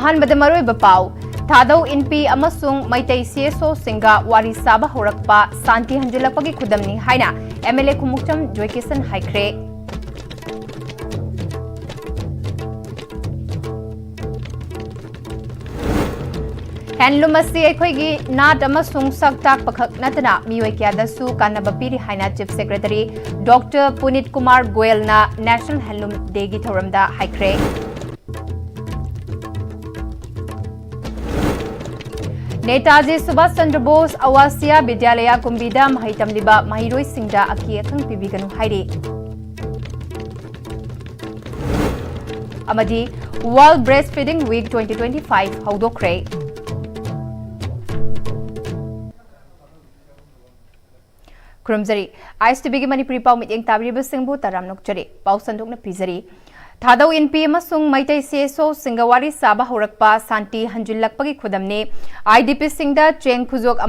अहानबद मरोइब पाउ थादौ इनपी अमसुंग मैतै सीएसओ सिंगा वारी साबा होरकपा शांति हंजिलपगी खुदमनी हाइना एमएलए खुमुक्चम जोयकिसन हाइख्रे हैंडलूम असी अखोइगी नाट अमसुंग सक्ताक पखक नतना मियोय क्यादसु कानब पीरी हाइना chief secretary doctor Puneet Kumar गोयलना नेशनल हैंडलूम डे गी थौरमदा हाइख्रे नेताजी सुभाष चंद्र बोस आवासीय विद्यालय कुंबीदा महै तमलिबा महिरोई सिंगदा अकी अखंग पिबिगनु हाइरे अमदी वर्ल्ड ब्रेस्टफीडिंग वीक 2025 हौदोख्रे खुरमजरी आईएसटीवी की मणिपुरी पाउ मिटिंग ताबरिबा सिंगबु तराम नोकचरी पाउ संदोकना पिजरी थादौ इनपी अमसुंग मैतै सीएसओ सिंगवारी साबा होरकपा शांति हंजिलपगी खुदमने आईडीपी सिंगदा चेंग खुजोक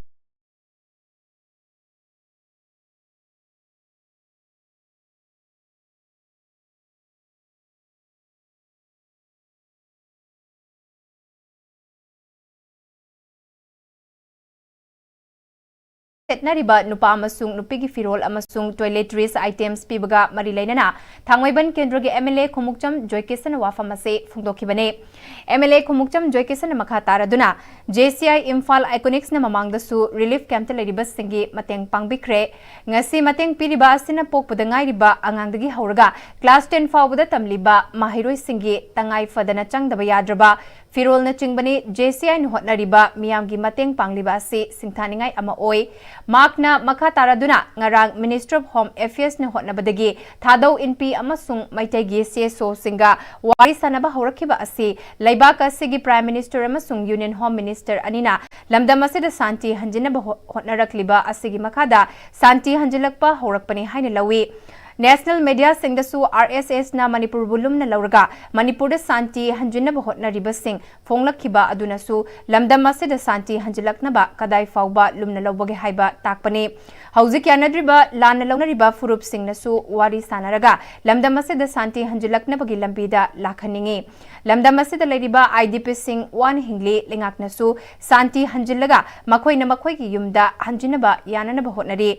सेटनरिबा नुपा अमसुंग नुपीगी फिरोल अमसुंग टॉयलेटरीज आइटम्स पीबगा मरी लेना थांगमैबन केंद्र के एमएलए खुमुक्चम जोयकिसन वाफम असे फुंगदोखिबने एमएलए खुमुक्चम जोयकिसन मखा तारदुना JCI Imphal आइकोनिक्स न ममांगदसु रिलीफ कैंप लेरिबा सिंगी मतेंग पांगबिख्रे ngasi mateng piriba asina pokpada ngairiba angang dagi hauraga class 10 फाउबदा तमलिबा माहिरोई सिंगी तंगाई Fadna चंगदबा याद्रबा फिरोल न चिंगबनी JCI न होटनरिबा मियामगी मतेंग पांगलिबा से सिंथानिंगाई अमा ओय मार्कना मखा तारादुना ngarang minister of home affairs न होटनबदगी थादौ इनपी अमसुंग मैतैगी CSO सिंगा वारी सनबा होरखिबा असी लैबाक असिगी प्राइम मिनिस्टर अमसुंग यूनियन होम मिनिस्टर अनिना लमदम असिदा शांति हंजिनबा होटनरखलिबा असिगी मखादा शांति हंजिलकपा होरकपनी हाइना लवी नेशनल मीडिया सिंगदसु RSS ना मणिपुर बुलुम न लौरगा मणिपुर शांति हंजिनब होटनरिबा सिंग फोंगलखिबा अदुनसु लमदम असिदा शांति हंजिलकनबा कदाई फाउबा लुमन लौबगे हाइबा ताकपने हौजिक यानद्रिबा लान लौनरिबा फुरुप सिंगनसु वारी सानरगा लमदम असिदा शांति हंजिलकनबगी लंबीदा लाखनिंगे लमदम असिदा लेरिबा IDP सिंग वान हिंगले लिंगाकनसु शांति हंजिलगा मखोइना मखोइगी युमदा हंजिनबा याननबा होटनरि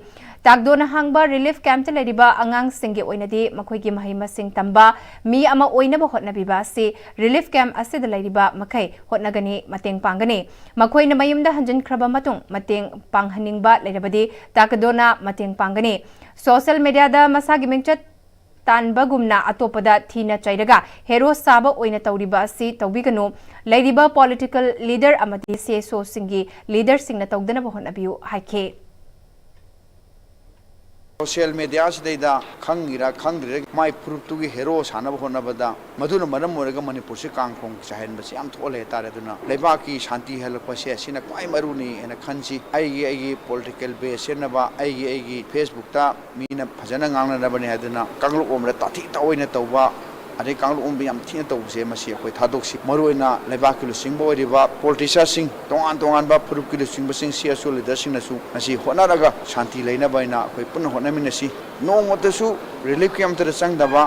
ताकदोना हांगबा रिलीफ कैंप लेरिबा अंगांग सिंगे ओइनदि मखोइगी महिमा सिंग तंबा मी अमा ओइनबा होटनबिबा से रिलीफ कैंप असिदा लेरिबा मखै होटनगनी मतेंग पांगनी मखोइना मयुमदा हंजन खरबा मतुंग मतेंग पांगहनिंगबा लेरबदि ताकदोना मतेंग पांगनी सोशल मीडिया दा मसागी मिंगचत तानबगुमना अतोपदा थीना चैरगा हेरो साबा ओइना तौरिबा असि तौबिगनु लेरिबा पॉलिटिकल लीडर अमदि CSO सिंगी लीडर सिंगना तौदनबा होटनबियु हाइखे सोशल मीडिया से खंगिरा खंग्रे माई प्रूफ तुगी हेरो सानब होनबदा मधुन मरम ओरगा मणिपुर से कांगखोंग चाहेन बसे याम थोले तारे दुना लेबाकी शांति हेलपसे असिना क्वाई मरुनी एना खनसी आइगी पॉलिटिकल बेस सेनबा आइगी फेसबुक ता Meena फजना ngangnabane haduna kanglu omra tathi taoina tawba अरे कांगलु उम्बी याम थीना तौसे मसी अखोय थादोक्सि मरुइना लेबाक किलो सिंगबो ओरिबा पॉलिटिशियन सिंग तोंगान तोंगान बा फुरुप किलो सिंगबो सिंग CSO लीडर सिंगनसु मसी होनारगा शांति लेनाबाइना अखोय पुन होनामिनसि नोंगमतसु रिलीफ कैंप तरे संगदबा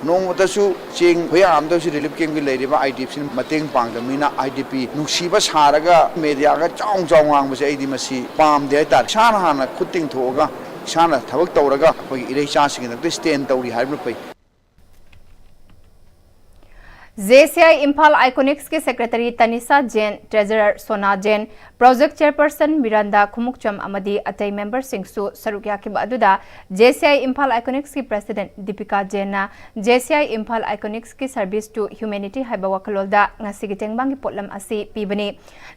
नोंगमतसु चिंग होयामदसु रिलीफ कैंप गी लेरिबा IDP सिंग मतेंग पांगदमिना IDP नुक्सिबा सारगा मीडियागा चाउंग चाउंग वांगबसे आइदि मसी पामदे हाइतार साना हाना खुटिंग थोगा साना थबक तौरगा अखोय इरेचा सिंगदक स्टैंड तौरी हाइबन पै JCI Imphal आइकोनिक्स के secretary Tanisha Jain, treasurer Sona Jain, project chairperson Miranda Khumukcham अमदी अतई मेंबर सिंगसु सरुक याखिबा अदुदा JCI Imphal आइकोनिक्स की president Deepika Jain JCI Imphal Iconics की सर्विस टू ह्यूमैनिटी हाइबा वखलोलदा ngasi टेंगबांगी पोटलम असी पीबने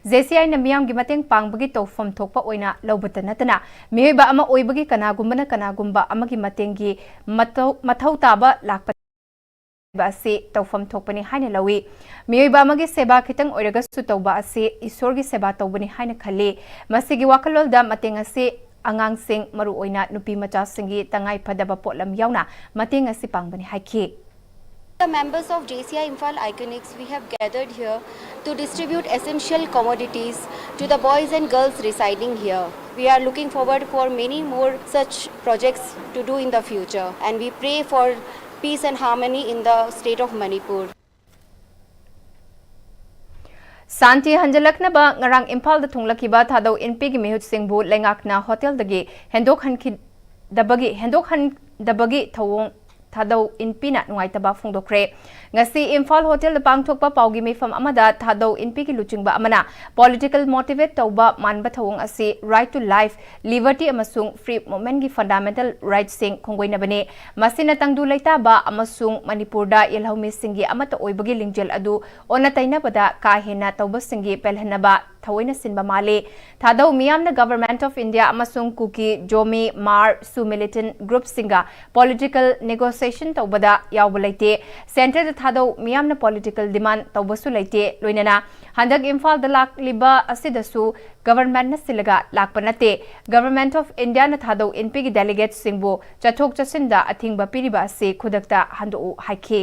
JCI न मियामगी mateंग पांगबगी तौफम थोकपा ओइना लौबत नतना मिहोइबा अमा ओइबगी कनागुम्बना कनागुम्बा अमगी mateंगी मथौ ताबा लाक बासे तौफम थोपनी हाइना लवी मियोइबा मगे सेवा खितंग ओइरगसु तौबा असे ईश्वरगी सेवा तौबनी हाइना खले मसिगी वाखलोलदा mateंग असे अंगांग सिंग मरु ओइना नुपी मचा सिंगी तंगाई फदबा पोटलम यावना mateंग असे पांगबनी हाइखे The members of JCI Imphal Iconics, we have gathered here to distribute essential commodities to the boys and girls residing here. We are looking forward for many more such projects to do in the future, and we pray for peace and harmony in the state of Manipur. Santi Hanjalaknaba ngarang Imphal da thunglakiba thadau inpi gi mehut singbu lengakna hotel dagi hendok han dabagi thawong thadau inpina nuaitaba phungdokre ngasi Imphal hotel da pangthokpa paugi mefam amada thadau inpi gi luchingba amana political motivate tauba manba thawong asi right to life liberty amasung free movement gi fundamental rights sing khonggoina bane masina tangdu leita ba amasung Manipur da yelhaumi singi amata oibagi lingjel adu ona taina bada ka hena tauba singi pelhanaba thawoina sinba male thadau miyamna government of India amasung kuki jomi mar su militant group singa political negotiation tawbada yawbalaite center da thadau miyamna political demand tawbasu laite loinana handak Imphal da lak liba asidasu government na silaga lakpanate government of India na thadau inpi gi delegate singbo chathok chasinda athingba piriba ase khudakta handu haike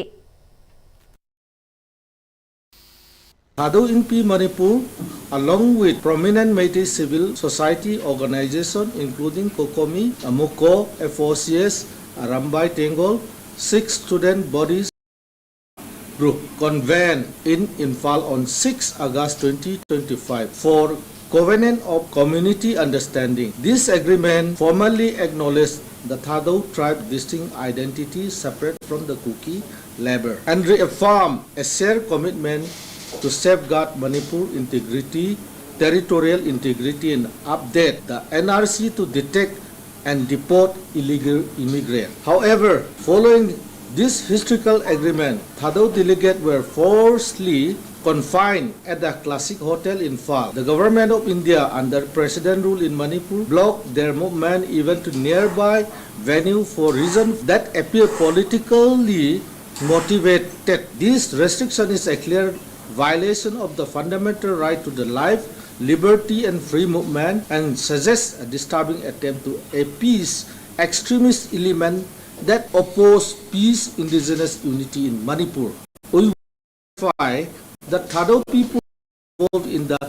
Thadau Inpi Manipur, along with prominent Metis civil society organizations including Kokomi, Amuko, FOCS, Arambai Tengol, 6 student bodies group convened in Imphal on 6 August 2025 for Covenant of Community Understanding. This agreement formally acknowledged the Thadau tribe distinct identity separate from the Kuki labor and reaffirmed a shared commitment to safeguard Manipur integrity, territorial integrity and update the NRC to detect and deport illegal immigrants. However, following this historical agreement, Thadau delegates were forcibly confined at the Classic Hotel in Imphal. The government of India, under President rule in Manipur, blocked their movement even to nearby venue for reasons that appear politically motivated. This restriction is a clear violation of the fundamental right to the life, liberty and free movement and suggests a disturbing attempt to appease extremist element that oppose peace, indigenous unity in Manipur. We verify that Thadau people involved in the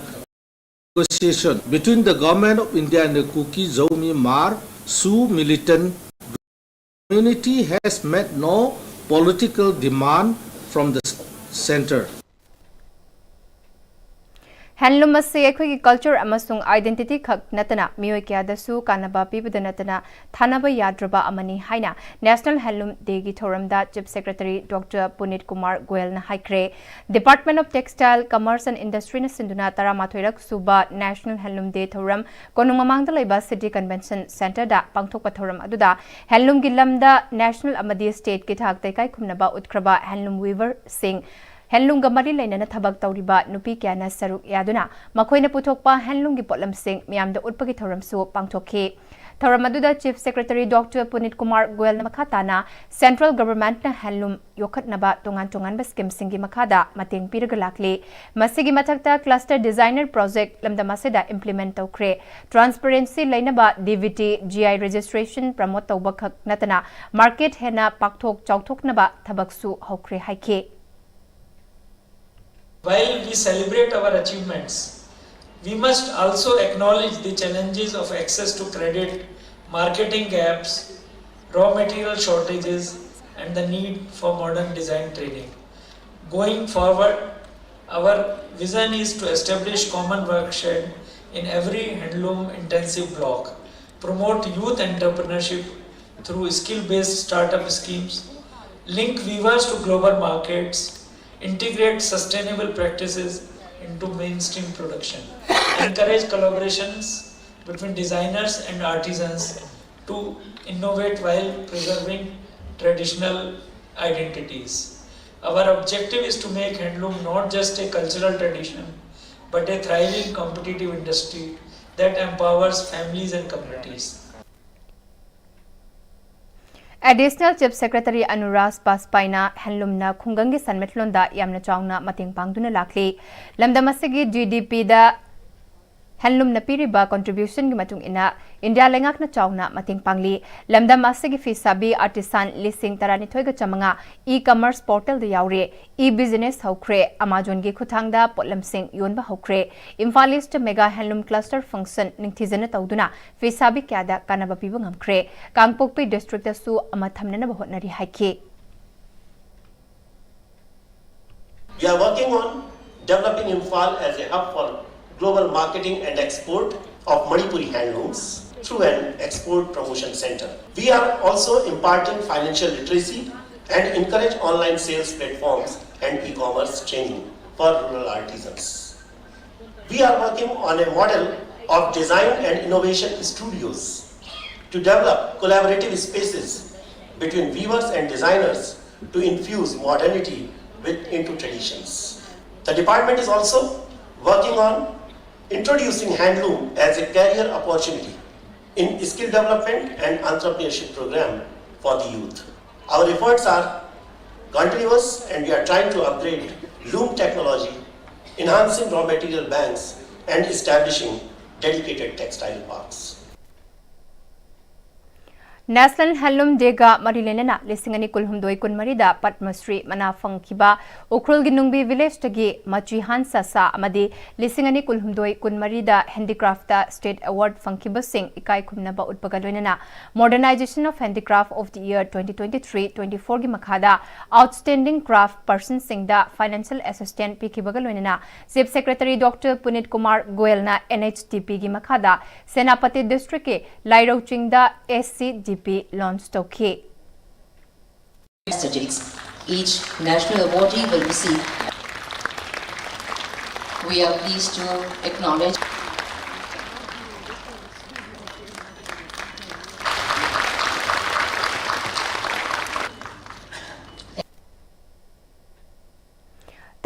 negotiation between the government of India and the Kuki Zomi Mar Su militant community has met no political demand from the center. Handloom ase akhoi culture amasung identity khak natana mioi kya dasu kanaba pibada natana thanaba yadraba amani haina National Handloom Day gi thoramda Chief Secretary Dr. Punit Kumar Goyal na haikre Department of Textile Commerce and Industry na sinduna taramathoirak suba National Handloom Day thoram konung mamangda leiba City Convention Center da pangthokpa thoram aduda handloom gi lamda national amadi state ki thak taikai khumnaba utkraba handloom weaver sing Handloom ga mari lainana thabak tawriba nupi kyana saruk yaduna makoina puthokpa handloom gi potlam sing miyamda utpagi thoram su pangthokhe thoram aduda Chief Secretary Dr. Punit Kumar Goyal na makhatana Central Government na handloom yokhatnaba tongan scheme singi makhada mateng piraga lakle masigi mathakta cluster designer project lamda maseda implement tawkre transparency lainaba DVT GI registration promote tawba khak natana market hena pakthok chawthoknaba thabaksu hokre haike While we celebrate our achievements, we must also acknowledge the challenges of access to credit, marketing gaps, raw material shortages, and the need for modern design training. Going forward, our vision is to establish common workshed in every handloom intensive block, promote youth entrepreneurship through skill-based startup schemes, link weavers to global markets, integrate sustainable practices into mainstream production, encourage collaborations between designers and artisans to innovate while preserving traditional identities. Our objective is to make handloom not just a cultural tradition, but a thriving competitive industry that empowers families and communities. Additional Chief Secretary Anurag Paspaina handloom na khungangi sanmetlonda yamna chawna mating pangduna lakli lamdamasigi GDP da handloom na piriba contribution gi matung ina India lengak na chawna mating pangli lamdamasigi fisabi artisan lising tarani thoiga chamanga e-commerce portal da yaure e-business hokre Amazon gi khuthangda potlam sing yonba hokre Imphal mega handloom cluster function ningthizana tawduna fisabi kyada kanaba piba ngamkre Kangpokpi district da su amathamna bahotnari haike We are working on developing Imphal as a hub for global marketing and export of Manipuri handlooms through an export promotion center. We are also imparting financial literacy and encourage online sales platforms and e-commerce training for rural artisans. We are working on a model of design and innovation studios to develop collaborative spaces between weavers and designers to infuse modernity into traditions. The department is also working on introducing handloom as a career opportunity in skill development and entrepreneurship program for the youth. Our efforts are continuous and we are trying to upgrade loom technology, enhancing raw material banks and establishing dedicated textile parks. National Handloom Day ga Marilenana lisingani kulhumdoi kunmarida Padma Shri mana fangkiba Ukrul Ginungbi village tagi Machi Hansa sa amadi lisingani kulhumdoi kunmarida Handicraft State Award fangkiba sing ikai khumnaba utpagaloinana Modernization of Handicraft of the Year 2023-24 gi makhada Outstanding Craft Person singda Financial Assistant pikibagaloinana Chief Secretary Dr. Punit Kumar Goyal na NHTP gi makhada Senapati District ke Lairau Chingda SCD launched okay. Each national awardee will receive. We are pleased to acknowledge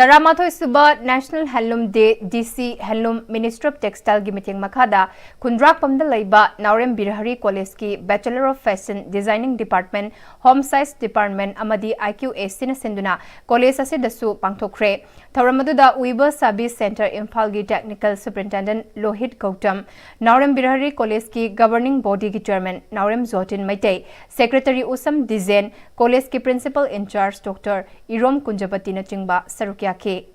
Taramathoi Suba National Handloom Day DC Handloom Ministry of Textile gi meeting makhada Kundrak Pamda Laiba Naurem Birhari College ki Bachelor of Fashion Designing Department Home Science Department amadi IQAC na senduna college ase dasu pangthokre Thauramaduda Weaver Service Center Imphal gi Technical Superintendent Lohit Gautam Naurem Birhari College ki Governing Body gi Chairman Naurem Zotin Maitei Secretary Usam Dizen College ki Principal in Charge Dr. Irom Kunjapati na chingba sarukya ke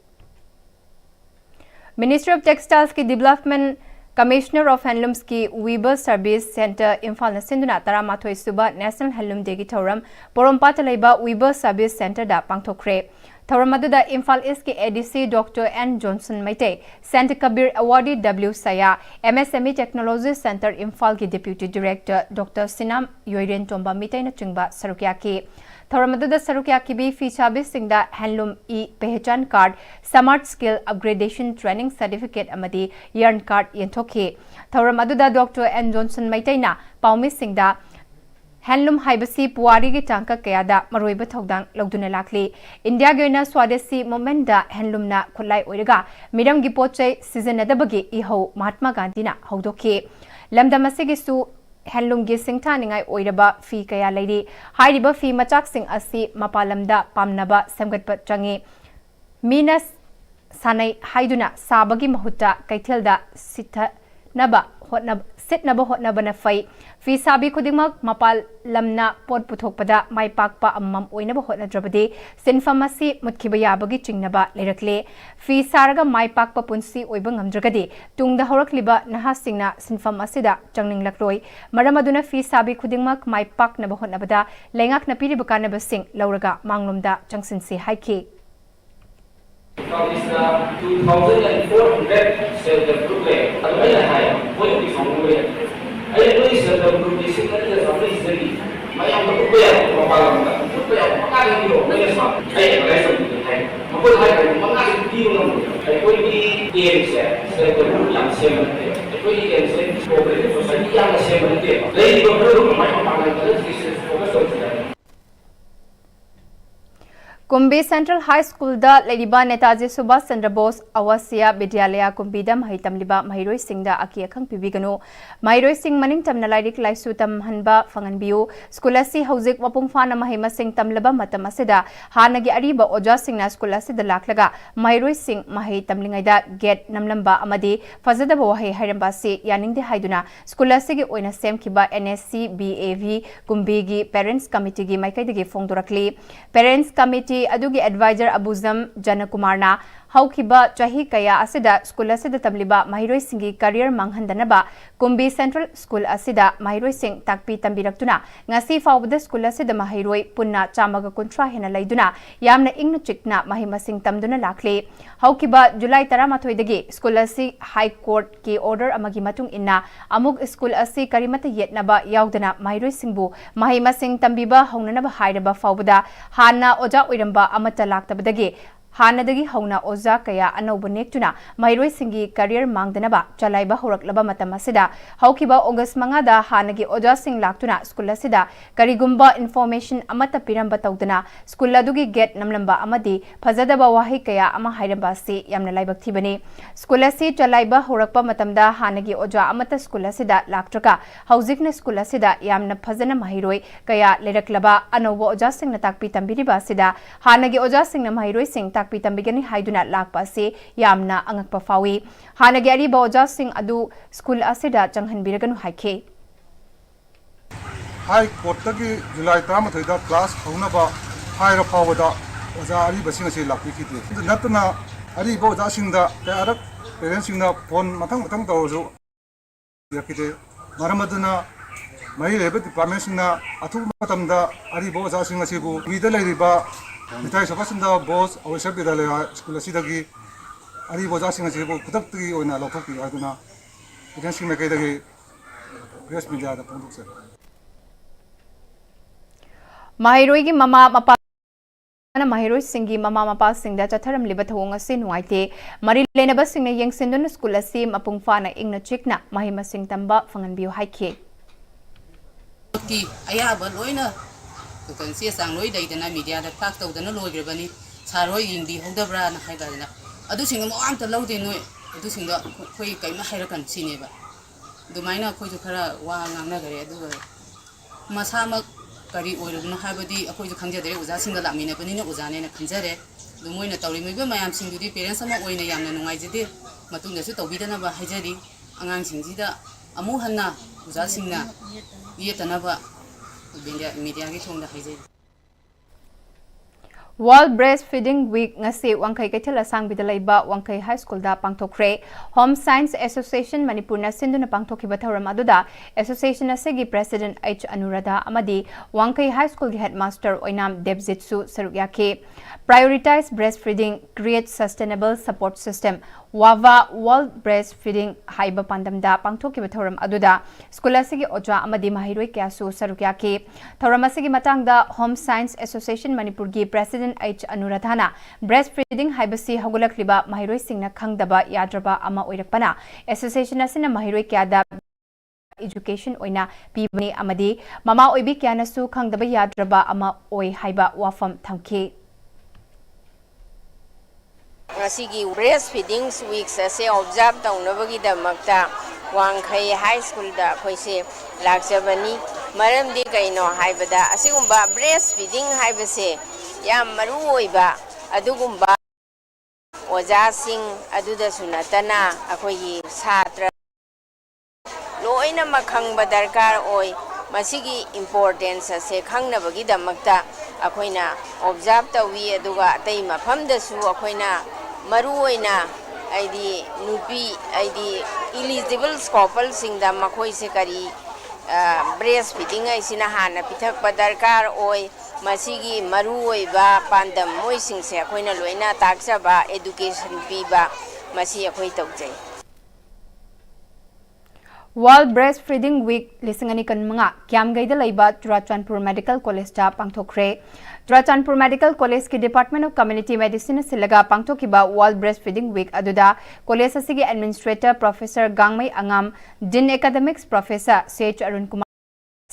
Ministry of Textiles ki Development Commissioner of Handlooms ki Weaver Service Center Imphal na sinduna Taramathoi Suba National Handloom Day ki thauram Porompata laiba Weaver Service Center da pangthokre Thauramaduda Imphal East ki ADC Dr. N. Johnson Maitei Sant Kabir Awardee W. Saya MSME Technology Center Imphal ki Deputy Director Dr. Sinam Yoiren Tomba Mitai na chingba sarukya ke Thauramaduda sarukya ki bi fichabi singda Handloom E Pehchan Card Smart Skill Upgradation Training Certificate amadi Yarn Card yentokhe Thauramaduda Dr. N. Johnson Maitei na paumi singda Handloom haibasi puari gi tangka kayada maroiba thodang logduna lakli India goina Swadeshi movement da handloom na khulai oiraga miram gi pochai season adabagi iho Mahatma Gandhi na haudoke lamdam asigi su handloom gi singtha ningai oiraba fi kaya leiri hairiba fi machak sing asi mapalamda pamnaba samgatpa changi minas sanai haiduna sabagi mahutta kaithelda sitha naba hotnab sitnaba hotnaba na fai fi sabi khudingmak mapal lamna pot puthokpada mai pakpa ammam oinaba hotnadrabade sinfam asi mutkiba yabagi chingnaba lerakle fi saraga mai pakpa punsi oiba ngamdragade tungda horakliba nahasingna sinfam asida changning lakroi maramaduna fi sabi khudingmak mai paknaba hotnabada lengak napiri bukanaba sing lauraga manglomda changsinsi haike From this 2,400 self-help group, I will be from where I know self-help group is in the city. My uncle Kuya, Mapalanga, I will be here, self-help young 7. I will be cooperative society young 7. Lady of my Mapalanga is focused on that. Kumbi Central High School da Ladiba Netaji Subhash Chandra Bose Awasya Vidyalaya Kumbida Mahitamliba Mahiroi Singda Aki Akhang Pibiganu Mahiroi Sing Maning Tamna Lairik Laisu Tam Hanba Fanganbiu Skulasi Hauzik Wapung Fana Mahima Sing Tamlaba Matam Asida Hanagi Ariba Oja Singna Skulasi da Laklaga Mahiroi Sing Mahi Tamlingaida Get Namlamba Amadi Fazada Wahi Hirambasi Yaning de Haiduna Skulasi gi Oina Sem Kiba NSC BAV Kumbigi Parents Committee gi Maikai de Fongdorakli Parents Committee Adugi Advisor Abuzam Janakumarna haukiba chahi kaya asida school asida tamliba mahiroi singi career manghandanaba kumbi central school asida mahiroi sing takpi tambiraktuna ngasi fawbada school asida mahiroi punna chamaga kuntra hena laiduna yamna ingna chikna mahima sing tamduna lakle haukiba July 13 dagi school asi high court ki order amagi matung inna amuk school asi karimata yetnaba yaudana mahiroi singbu mahima sing tambiba hongnanaba hairaba fawbada hana oja oiramba amata laktabadagi Hanadagi hauna oza kaya anauba nektuna mahiroi singi career mangdanaba chalaiba horaklaba matam asida haukiba August mangada hanagi oja sing laktuna school asida karigumba information amata piramba tawdana school adugi gate namlamba amadi phajadaba wahi kaya ama hairamba se yamna laibak thibani school asi chalaiba horakpa matamda hanagi oja amata school asida laktraka haujikna school asida yamna phajana mahiroi kaya leraklaba anauba oja sing na takpi tambiriba asida hanagi oja sing na mahiroi sing pi tambigani haiduna lakpa se yamna angakpa fawi hanagi ari boja sing adu school asida changhanbiraganu haike High Court tagi July 13 da class haunaba haira fawada oja ari basing ase lakpi kiti natna ari boja sing da arak parents sing na phone mathang tawju yakite maramaduna mai lebe department sing na athu matamda ari boja sing ase bu vida lairiba Mitai sabasunda boss awesar bidalaya school asidagi ari boja sing ase bu kutakti oina lokhoki aduna idan sing na kaidagi press media da pondukse mahiroi gi mama mapa na mahiroi singi mama mapa singda chatharam liba thawong ase nuaite mari lenaba singna yengsindun school asi mapungfa na ingna chikna mahima sing tamba fanganbiu haike ki ayaba loina kan si sang loi dai dana media da tak taw dana loi grebani saroi indi hodabra na haida dana adu sing mo am ta laude noi adu sing da khoi kai ma haira kan sine ba dumaina khoi ju khara wa ngangna gare adu masa ma kari oirubna habadi akhoi ju khangja dare uja sing da lamina bani na uja ne na khanjare dumoina tawri miba mayam sing dudi parents sama oina yamna nungai jide matung da su tawbi dana ba haijari angang sing ji da amu hanna uja sing na yetana ba media ki thongda haijai World Breastfeeding Week ngasi wangkai kaithela sangbida laiba wangkai high school da pangthokre Home Science Association Manipur na sinduna pangthokiba thoram aduda association asegi president H Anuradha amadi wangkai high school gi headmaster oinam Debjitsu sarukyake prioritize breastfeeding create sustainable support system Wava World Breastfeeding haiba pandamda pangthokiba thoram aduda school asegi oja amadi mahiroi kyasu sarukyake thoram asegi matangda Home Science Association Manipur gi president H Anuradhana breastfeeding haibasi hagulakliba mahiroi singna khangdaba yadraba ama oirakpana association asina mahiroi kyada education oina pibani amadi mama oibi kyanasu khangdaba yadraba ama oi haiba wafam thamke Ngasigi breastfeeding week se observe taunabagi damakta wangkhai high school da khoise lakjabani maramdi kaino haibada asigumba breastfeeding haibase yam maru oiba adugumba oja sing aduda sunatana akhoi satra loina makhangba darkar oi masigi importance ase khangnabagi damakta akhoina observe tawi aduga atai mafamda su akhoina maru oina aidi nupi aidi eligible couple singda makhoi se kari breastfeeding aisina hana pithak padarkar oi masigi maru oiba pandam moi singse akhoina loina takchaba education piba masi akhoi tawjai World Breastfeeding Week lisingani kan manga Kiamgaida laiba Churachandpur Medical College da pangthokre Churachandpur Medical College ki Department of Community Medicine silaga pangthokiba World Breastfeeding Week aduda college asigi administrator Professor Gangmai Angam Din Academics Professor Sech Arun Kumar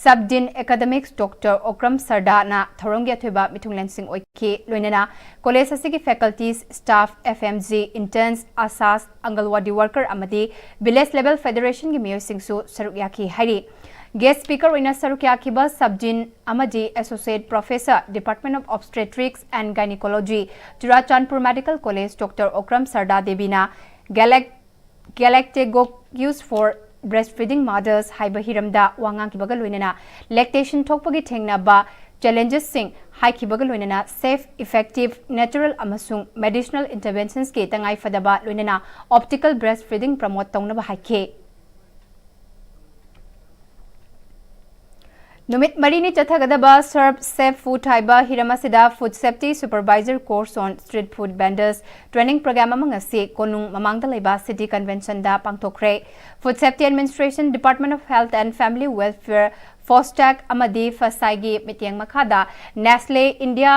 Sub-Dean Academics Dr. Okram Sarda na Thorongya Thuba Mithunglen Singh Oike Loinana College asigi faculties staff FMG interns asas Angalwadi worker amadi village level federation gi mayor singsu sarukyaki hairi guest speaker oina sarukyaki ba Sub-Dean amadi associate professor Department of Obstetrics and Gynecology Churachandpur Medical College Dr. Okram Sarda Devina Galacticos for breastfeeding mothers haiba hiramda wangang kibaga loinana lactation thokpagi thengna ba challenges sing haikhibaga loinana safe effective natural amasung medicinal interventions ke tangai fadaba loinana optical breastfeeding promote taunaba haikhe Numit Marini Chathagadaba Serve Safe Food Haiba Hiramasida Food Safety Supervisor Course on Street Food Vendors Training Program amangasi konung mamangda laiba City Convention da pangthokre Food Safety Administration Department of Health and Family Welfare Fostag Amadi Fasaigi Mityang Makada Nestle India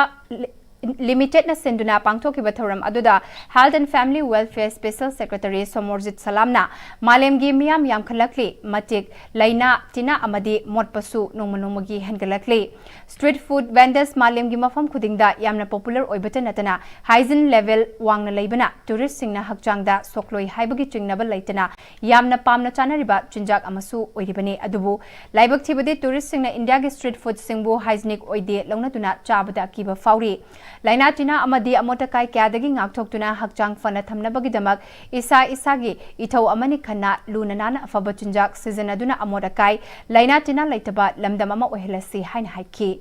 Limited na senduna pangthokiba thoram aduda Health and Family Welfare Special Secretary Somorjit Salamna Malemgi miyam yam khalakli matik laina tina amadi motpasu nongmanongmagi hengalakli Street food vendors malemgi mafam khudingda yamna popular oibata natana hygiene level wangna leibana tourist singna hakchangda sokloi haibagi chingnaba leitana yamna pamna chanariba chinjak amasu oiribani adubu laibak thibade tourist singna India gi street food singbu hygienic oide launatuna chabada akiba fauri Laina tina amadi amota kai kyadagi ngakthokuna hakchang fana thamnabagi damak isa isagi ithau amani khana luna nana afaba chinjak season aduna amota kai laina tina laitaba lamdam ama ohelasi haina haiki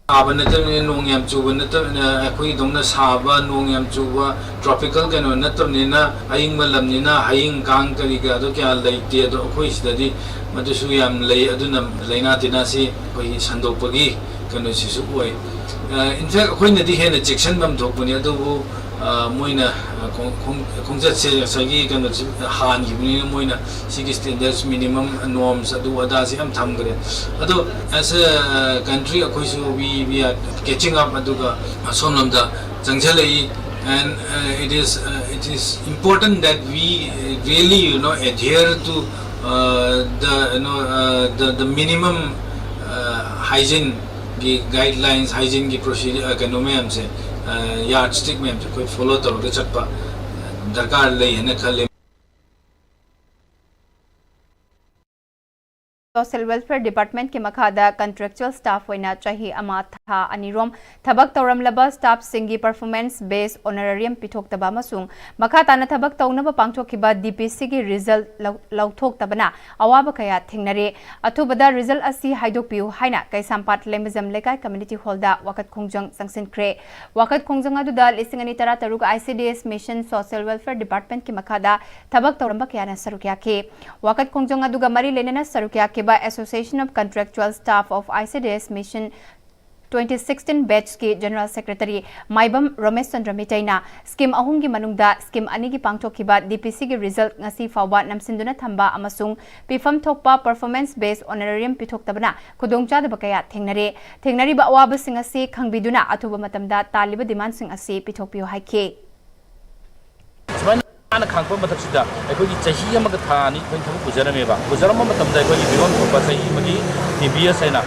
Abanatam nong yam chuba natam akhui dongna saba nong yam chuba tropical kano natam nina aying malam nina aying kang kariga do kya laite do akhui sidadi matusu yam lay aduna laina tina si koi sandopagi kano sisu oi in fact akhui nadi hena section bam thokpuni adu moina kongjat se sagi kano han gibni moina sigi standards minimum norms adu ada si am thamgre adu as a country akhui su we are catching up aduga sonamda jangjalai and it is important that we really adhere to the minimum hygiene guidelines hygiene ki procedure kano ma'am से yardstick ma'am से कोई follow तो के चप्पा दरकार ले है ना खाली Social Welfare Department ke makhada contractual staff hoina chahi ama tha anirom thabak tawram laba staff singi performance based honorarium pithok taba masung makhata na thabak tawnaba pangthokhiba DPC gi result lauthok tabana awaba kaya thingnare athubada result asi haidok piu haina kaisampat lemazam lekai community hall da wakat khongjang sangsin kre wakat khongjang adu da lisingani tara taruk ICDS mission Social Welfare Department ke makhada thabak tawramba kya na sarukya ke wakat khongjang adu ga mari lenena sarukya ke by Association of Contractual Staff of ICDS Mission 2016 batch ki General Secretary Maibam Ramesh Chandra Mitaina scheme ahungi manungda scheme ani gi pangthokhiba DPC gi result ngasi fawba namsinduna thamba amasung pifam thokpa performance based honorarium pithoktabana khudongcha da bakaya thengnari ba awaba singa se khangbiduna athuba matamda taliba demand sing ase pithokpiyo haike ana khangpa mathapsida ekoi gi chahi amaga thani khoi thabu bujarameba bujarama matamda ekoi gi biron thopa chahi magi TBS aina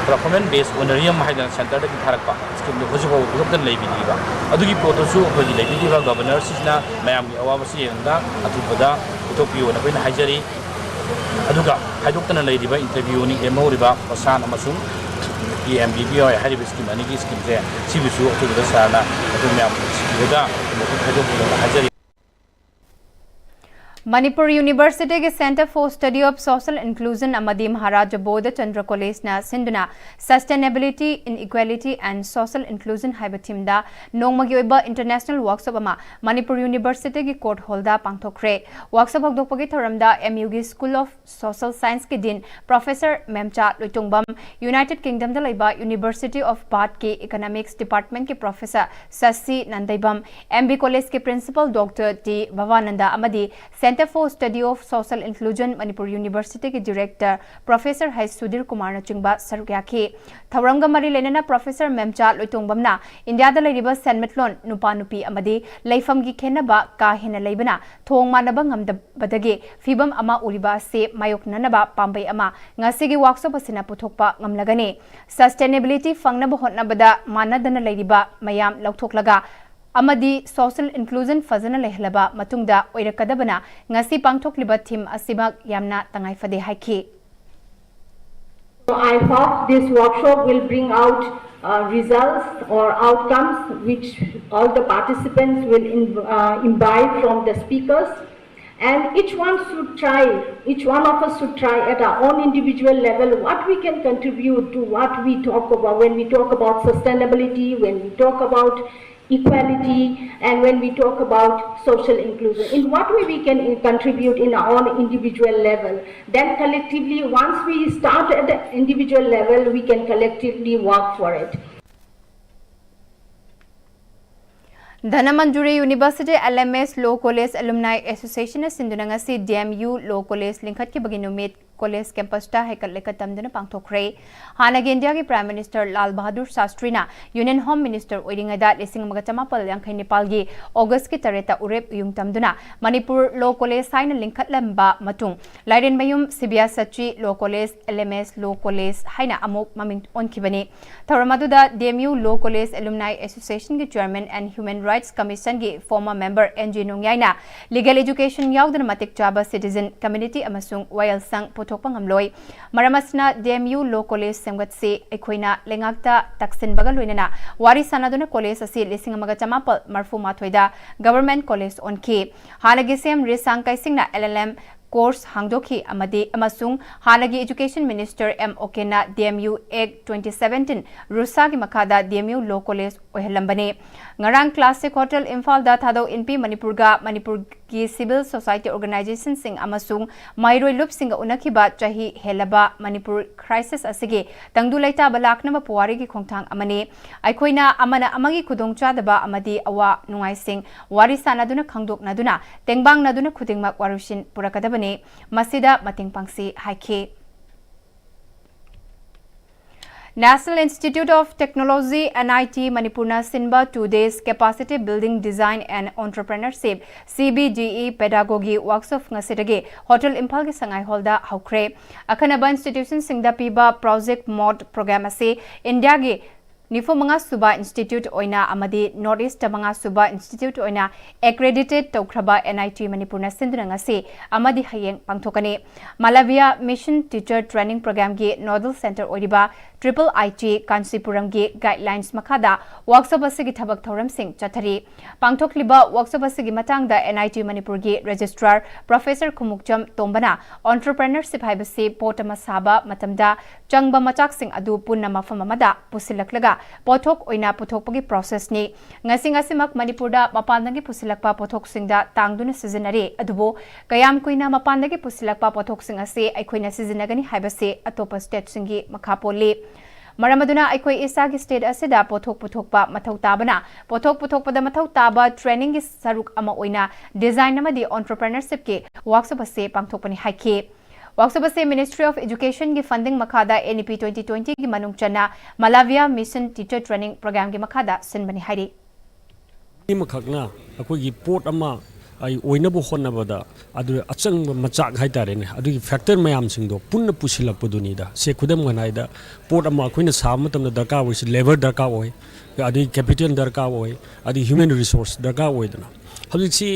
performance based honorarium haida center da tharakpa scheme do hoji ho gobdan leibiniba adugi photo su ekoi gi leibiniba governor sisna mayam gi awa basi yenda athupada utopio na koina haijari aduga haidoktana leidiba interview ni emoriba osan amasung Pm-Istv hariba scheme ani gi scheme je sibisu athuda sarna adu mayam sibiga haidoktana haijari Manipur University ke Center for Study of Social Inclusion Amadi Maharaja Bodha Chandra College na Sinduna Sustainability, Inequality and Social Inclusion haiba thimda nongmagi oiba international workshop ama Manipur University ki court hall da pangthokre workshop hokdokpagi thoramda MU gi School of Social Science ki din Professor Memcha Loitongbam United Kingdom da laiba University of Bath ke Economics Department ke Professor Sasi Nandaibam MB College ke Principal Dr. T Bhavananda amadi Center for Study of Social Inclusion Manipur University ke Director Professor Hai Sudhir Kumar na chingba sarukya ki thawramga mari lenana Professor Memcha Loitongbamna India da laiba senmetlon nupa nupi amadi leifam gi khenaba ka hena leibana thong manaba ngamdabadagi fibam ama uriba se mayoknanaba pambai ama ngasi gi workshop asina puthokpa ngamlagani sustainability fangnaba hotnabada manadana laiba mayam lauthoklaga amadi social inclusion fazana lehlaba matungda oirakadabana ngasi pangthokliba theme asibak yamna tangai fade haiki I hope this workshop will bring out results or outcomes which all the participants will imbibe from the speakers, And each one of us should try at our own individual level what we can contribute to what we talk about when we talk about sustainability, when we talk about equality, and when we talk about social inclusion. In what way we can contribute in our own individual level. Then collectively, once we start at the individual level, we can collectively work for it. Dhanamanjuri University LMS Law College Alumni Association Sindunangasi DMU Law College Linkat ki baginumit College campus ta hekal lekatam dana pangthokre hana India ki Prime Minister Lal Bahadur Shastri na Union Home Minister oiringada lesing magachama pal yankai Nepal gi August ki tareta urep yungtam duna Manipur Law College sign linkat lamba matung Laiden Mayum Sibia Sachi Law College LMS Law College haina amuk maming onkibani Tharamaduda DMU Law College Alumni Association ki Chairman and Human Rights Commission ki former member NG Nungyaina legal education yaudana matik chaba citizen community amasung Wayal Sang Thokpangamloi Maramasna DMU Law College Semgat se Ekoina Lengakta Taksin Bagaloinana Wari Sanaduna College asi Lising Magachamapal Marfu Mathoida Government College on K Halagisem Risang Kaisingna LLM course hangdokhi amadi amasung halagi education minister M Okena DMU Egg 2017 Rusagi Makada DMU Law College ohelambane ngarang classic hotel Imphal da thado inpi Manipur ki civil society organization sing amasung mairoi lup singa unakiba chahi helaba Manipur crisis asige tangdulaita balakna puwari ki khongthang amane aikoina amana amagi khudongcha daba amadi awa nungai sing wari sanaduna khangdok naduna tengbang naduna khudingmak warushin purakadaba Masida Mating Pangsi Haike National Institute of Technology NIT Manipurna Sinba 2 days Capacity Building Design and Entrepreneurship CBDE Pedagogy Workshop Ngasidage Hotel Imphal ki Sangai Holda Haukre Akanaba Institution Singda Piba Project Mod Program ase India gi Nifo Manga Suba Institute Oina Amadi Northeast Manga Suba Institute Oina Accredited Tokraba NIT Manipurna Sindunangasi Amadi Hayeng Pangthokane Malavia Mission Teacher Training Program gi Nodal Center Oriba Triple IT Kansipuram gi Guidelines Makada Workshop asigi thabak thoram sing chathari Pangthokliba Workshop asigi matangda NIT Manipur gi Registrar Professor Khumukcham Tombana Entrepreneurship haibasi potama saba matamda changba machak sing adu punna mafam amada pusilaklaga pothok oina puthokpagi process ni ngasimak Manipurda mapandagi pusilakpa pothok singda tangduna seasonary adubo kayam koina mapandagi pusilakpa pothok sing ase aikoina seasonagani haibase atopa state singi makhapole Maramaduna aikoi isagi state asida pothok puthokpa mathau tabana pothok puthokpada mathau taba training gi saruk ama oina design amadi entrepreneurship ke workshop ase pangthokpani haike Workshop ase Ministry of Education gi funding makada NEP 2020 gi manungchana Malavia Mission Teacher Training Program gi makada sinbani hairi ni makhakna akoi gi port ama ai oinabu honnabada adu achang machak haitare ne adu factor mayam singdo punna pusilakpuduni da se khudam ganai da port ama khoina sam matamda darka oi labor darka oi adu capital darka oi adu human resource darka oi dana hajiksi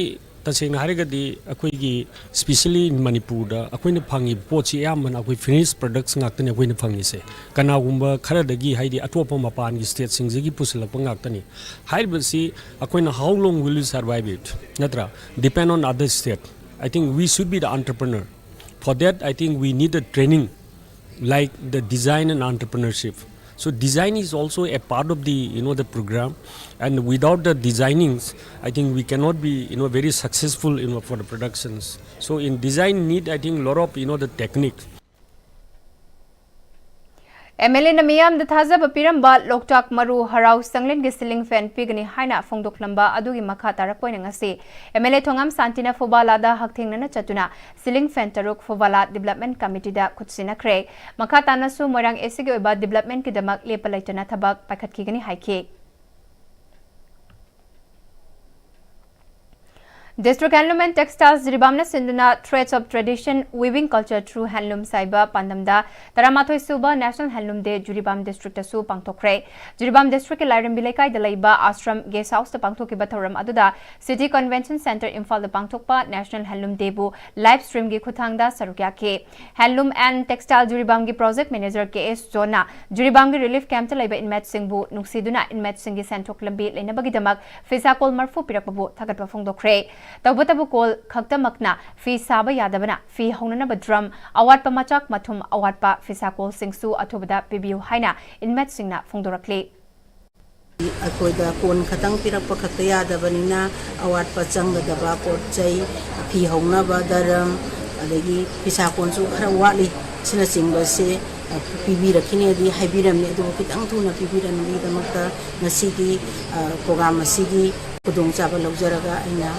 taseng harigadi akoi gi especially in Manipur da akoi na phangi pochi yamana akoi finished products ngaktani akoi na phangi se kana gumba kharadagi haidi atopa mapan gi state singjigi pusilakpa ngaktani haibasi akoi na how long will you survive it natra depend on other state I think we should be the entrepreneur for that I think we need a training like the design and entrepreneurship so design is also a part of the the program and without the designings I think we cannot be very successful for the productions so in design need I think a lot of the technique MLA Namiyam the Thazab Piramba Loktak Maru Harau Sanglen Gisiling Fan Pigani Haina Fongdok Lamba Adugi Makata Rapoinangase MLA Tongam Santina Fobalada Haktingana Chatuna Siling Fan Taruk Fovala Development Committee da Kutsina Craig Makata Nasu Morang Esigi about Development Kidamak Lepalaitana Tabak Pakat Kigani Haike District Handloom and Textiles Jiribamna Sinduna Threads of Tradition Weaving Culture Through Handloom Saiba Pandamda Taramathoi Suba National Handloom Day Jiribam District Su Pangtokre Jiribam District Lairam Bilaikai Dalaiba Ashram Guest House the Pangtoki Bathoram Aduda City Convention Center Imphal the Pangtokpa National Handloom Day Bu live stream gi Kuthangda Sarukya Ke Handloom and Textile Jiribam gi Project Manager KS Zona Jiribam gi Relief Camp Talaiba Inmet Singh Bu Nuksiduna Inmet Singh gi Santok Lambi Lenabagidamak Fisakol Marfu Pirakbabu Thagatpa Fongdokre तबतबु कोल खक्तमकना फी साबा यादबना फी हौननब drum अवाटपा मचाक मथुम अवाटपा फिसाकोल सिंगसु अथुबदा पिबियु हाइना inmate सिंगना फोंदोरक्ले अखोइदा कोन खतंग पिरक्पा खक्ता यादबनिना अवाटपा चंगदबा पोटचै फी हौनबा दरम अदगी फिसाकोनसु खरा वाटली सिना चिंगबसे पिबिरखिने दी हाइबिरमने दो खितंग थुना पिबिरनमी दमक्ता ngasiगी programme असिगी खुदोंग चाबा लौजरगा अइना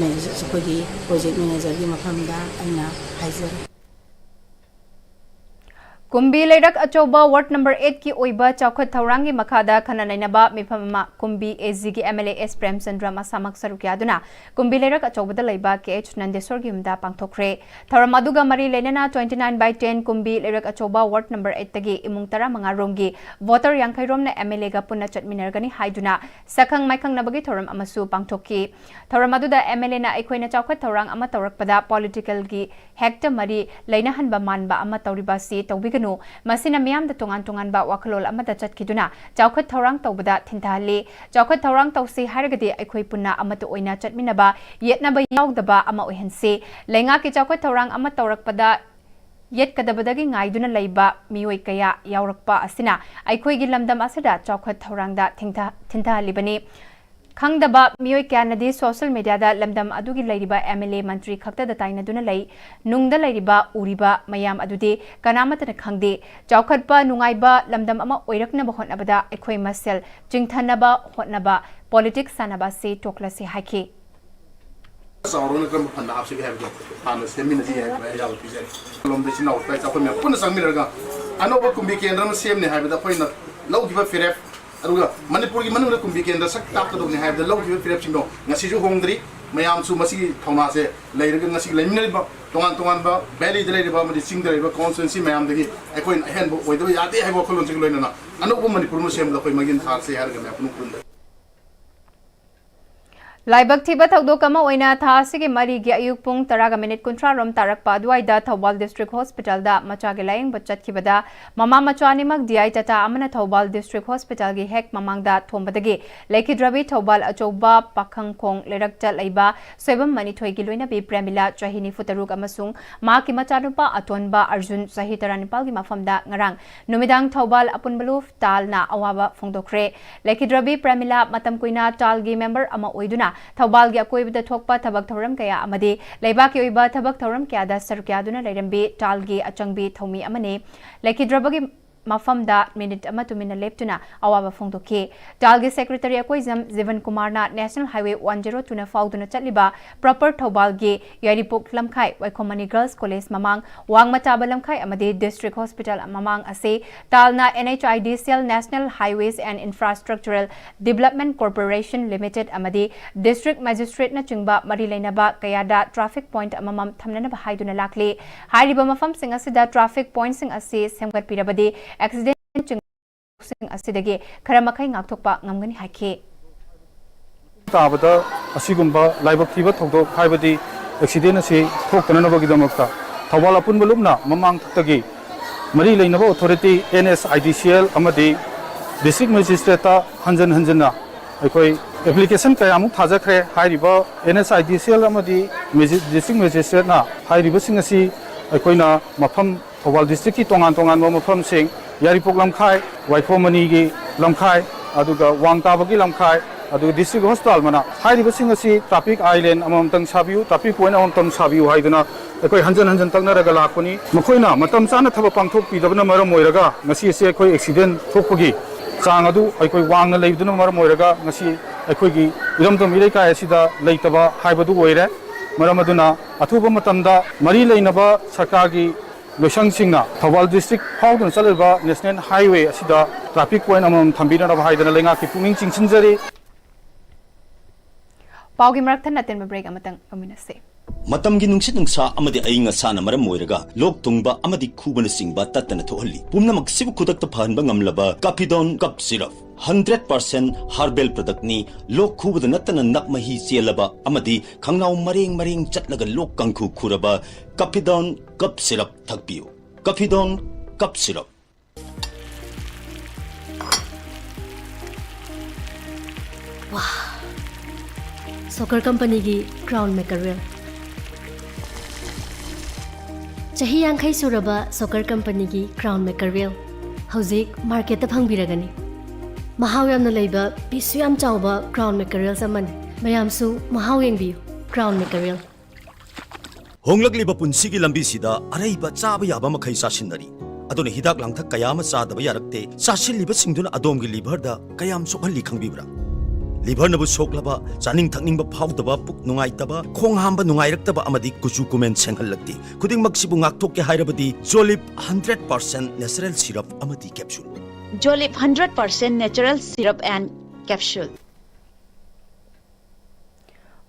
manager project manager की मफमदा अइना हाइजर कुंबी लेरक अचौबा ward number 8 की ओइबा चौखत थौरांगी मखादा खना नैनबा मिफमा कुंबी एजी की एमएलए एस प्रेमचंद्र मसामक सरुक्यादुना कुंबी लेरक अचौबदा लैबा केएच नंदेश्वर की उमदा पांगथोखरे थौरम अदुगा मरी लेनना 29/10 कुंबी लेरक अचौबा वार्ड नंबर 8 तगी इमुंग 15 रोमगी वोटर यांखैरोम ने एमएलए गा पुन्ना चटमिनरगनी हाइदुना सखंग माइखंग नबगी थौरम अमसु पांगथोकी थौरम अदुदा एमएलए ना अखोइना चौखत थौरांग अमा तौरकपदा पॉलिटिकल की हेक्टर मरी लेनाहनबा मानबा अमा तौरिबासी तौबिग मसिना मियाम द तोंगान तोंगान बा वाखलोल अमदा चटकिदुना चौखत थौरांग तौबदा थिंथाले चौखत थौरांग तौसी हारगदि अखोइ पुन्ना अमत ओइना चटमिनबा येतनबा यावदबा अमा ओइहनसे लेंगा की चौखत थौरांग अमा तौरकपदा येतकदबदगी ngaiduna leiba mioi kaya yaurakpa asina अखोइगी लमदम असदा चौखत थौरांगदा थिंथा लिबनी खंगदबा मियोय क्यानदी सोशल मीडिया दा लमदम अदुगी लैरिबा एमएलए मंत्री खक्ता ताइनदुना लै नुंगदा लैरिबा उरिबा मयाम अदुदे कनामतन खंगदे चौखतपा नुंगाइबा लमदम अमा ओइरकनबा होटनबदा अखोइ मसेल चिंगथनबा होटनबा पॉलिटिक्स सानबा से टोकलसे हाइखे साउरोन क्रम फंदा आपसे भी है हां सेमिन जी है याव पिजे लोमदे सिनाउ ताइ चाखो मे पुन संमिरगा अनोबा कुंबी केंद्र न सेमने हाइबदा खोइना लौगिबा फिरेफ अरुगा मणिपुर की मनुंग कुंबी केंद्र सक ताकदोने हाइबदा लौगिबा फिरेफ सिंगो ngasiju hongdri mayam su masi thona se leirga ngasi leimnariba tongan tongan ba valley de leiriba madi sing de leiriba constituency mayam dagi ekoi hen bo oido yade haibo kholon sing loina anubu manipur mu sem da koi magin thar se har ga me apnu kun लाइबक थीबा थौदोकमा ओइना थासिगे मरी गे अयुक पुंग 10:30 रोम तारकपा दुआइदा Thoubal district hospital दा मचागे लायंग बचतखिबदा ममा मचानिमक डीआई टाटा अमना थौबाल डिस्ट्रिक्ट हॉस्पिटल गे हेक ममांगदा थोंबदगे लेखिद्रबी थौबाल अचौबा पाखंग खोंग लेरकचा लैबा सोयबम मनिथोय गी लोइना बी प्रेमिला चहिनी फुतरुक अमसुंग माकी मचानुपा अतोनबा अर्जुन सही 34 गी मफमदा ngarang नुमिदांग थौबाल अपुनबलुफ तालना अवाबा फोंदोखरे लेखिद्रबी प्रेमिला मतम कुइना ताल गी मेंबर अमा ओइदुना थौबाल गी अकोइबदा थोकपा थबक थौरम कया अमदे लेबाकी ओइबा थबक थौरम क्यादा सरक्यादुना लेरम्बे तालगी अचंगबी थौमी अमने लेखिद्रबगी मफमदा मिनिट अमा तुमिना लेप्तुना अवाबा फोंदोखे तालगी सेक्रेटरी अकोइजम जीवन कुमार ना नेशनल हाईवे 102 ना फाउदुना चटलिबा प्रॉपर थौबाल गे यारिपोक लमखाई वैखोमनी गर्ल्स कॉलेज ममांग वांगमताबा लमखाई अमदे डिस्ट्रिक्ट हॉस्पिटल ममांग असे तालना NHIDCL national highways and infrastructural development corporation limited अमदे डिस्ट्रिक्ट मजिस्ट्रेट ना चिंगबा मरी लेनबा कयादा ट्रैफिक पॉइंट अममम थमनना हाइदुना लाखले हाइरिबा मफम सिंग असिदा ट्रैफिक पॉइंट सिंग असे सेमगत पिरबदे एक्सीडेंट चिंग असिदगे खरा मखै ngakthokpa ngamgani haike ताबदा असिगुंबा लाइबक थीबा थौदो हाइबदी एक्सीडेंट असे थोक्तननबगी दमकता थौबाल अपुन बलुमना ममांग थक्तगी मरी लेनबा अथॉरिटी NSIDCL अमदी डिस्ट्रिक्ट मजिस्ट्रेटा हंजन हंजना अखोई एप्लीकेशन कयामु थाजखरे हाइरिबा NSIDCL अमदी डिस्ट्रिक्ट मजिस्ट्रेट ना हाइरिबा सिंग असि अखोइना मफम थौबाल डिस्ट्रिक्ट की तोंगान तोंगान मफम सिंग यारिपोक लमखाई वाइखोमनी की लमखाई अदुगा वांगताबगी लमखाई अदुगा डिस्ट्रिक्ट हॉस्पिटल मना हाइरिबा सिंग असि ट्रैफिक आइलैंड अममतंग साबियु ट्रैफिक पॉइंट अममतंग साबियु हाइदना अखोई हंजन हंजन तंगनरगा लाखोनी मखोइना मतम चाना थबा पांगथोक पिदबना मरम ओइरगा ngasi से अखोई एक्सीडेंट थोकपगी चांग अदु अखोई वांगना लेबदुना मरम ओइरगा ngasi अखोईगी इरमदम इलेकाय असिदा लेतबा हाइबदु ओइरे मरम अदुना अथुबा मतमदा मरी लेनबा सरकारगी लोसंगसिंगना थौबाल डिस्ट्रिक्ट फाउदन चलबा नेशनल हाईवे असिदा ट्रैफिक पॉइंट अमम थंबिना हाइदना लेंगा की पुमिंग चिंगसिनजरी पाउगी मरक्थन नतेन ब्रेक अमतंग अमिनसे मतमगी नुंगसित नुंगसा अमदि अइंग असाना मरम मोइरगा लोक तुंगबा अमदि खुबन सिंगबा तत्तन थोहल्ली पुमनमक सिबु खुदक्ता फहनबा ngamlaba काफिडोन कप सिरप 100% हर्बल प्रोडक्ट नि लोक खुबद नतन नक मही चेलबा अमदि खंगनाउ मरेंग मरेंग चटलगा लोक कंखु खुरबा काफिडोन कप सिरप थकपियो काफिडोन कप सिरप वाह soccer company gi crown maker wheel chahi yankhai suraba soccer company gi crown maker wheel hauzik market ta phangbiragani mahaw yamna leiba pisu yam chawba crown maker wheel samani mayamsu mahaw yengbiyu crown maker wheel honglakliba punsigi lambi sida araiba chaba yaba makhai sasinari adone hidak langthak kayama chadaba yarakte sasilliba singduna adomgi liver da kayam sokhalli khangbibra liver nabu soklaba chaning thakningba phawdaba puk nungaitaba khong hamba nungairaktaba amadi kuchu kumen senghallakti khuding maksibu ngakthokke hairabadi jolip 100% natural syrup amadi capsule jolip 100% natural syrup and capsule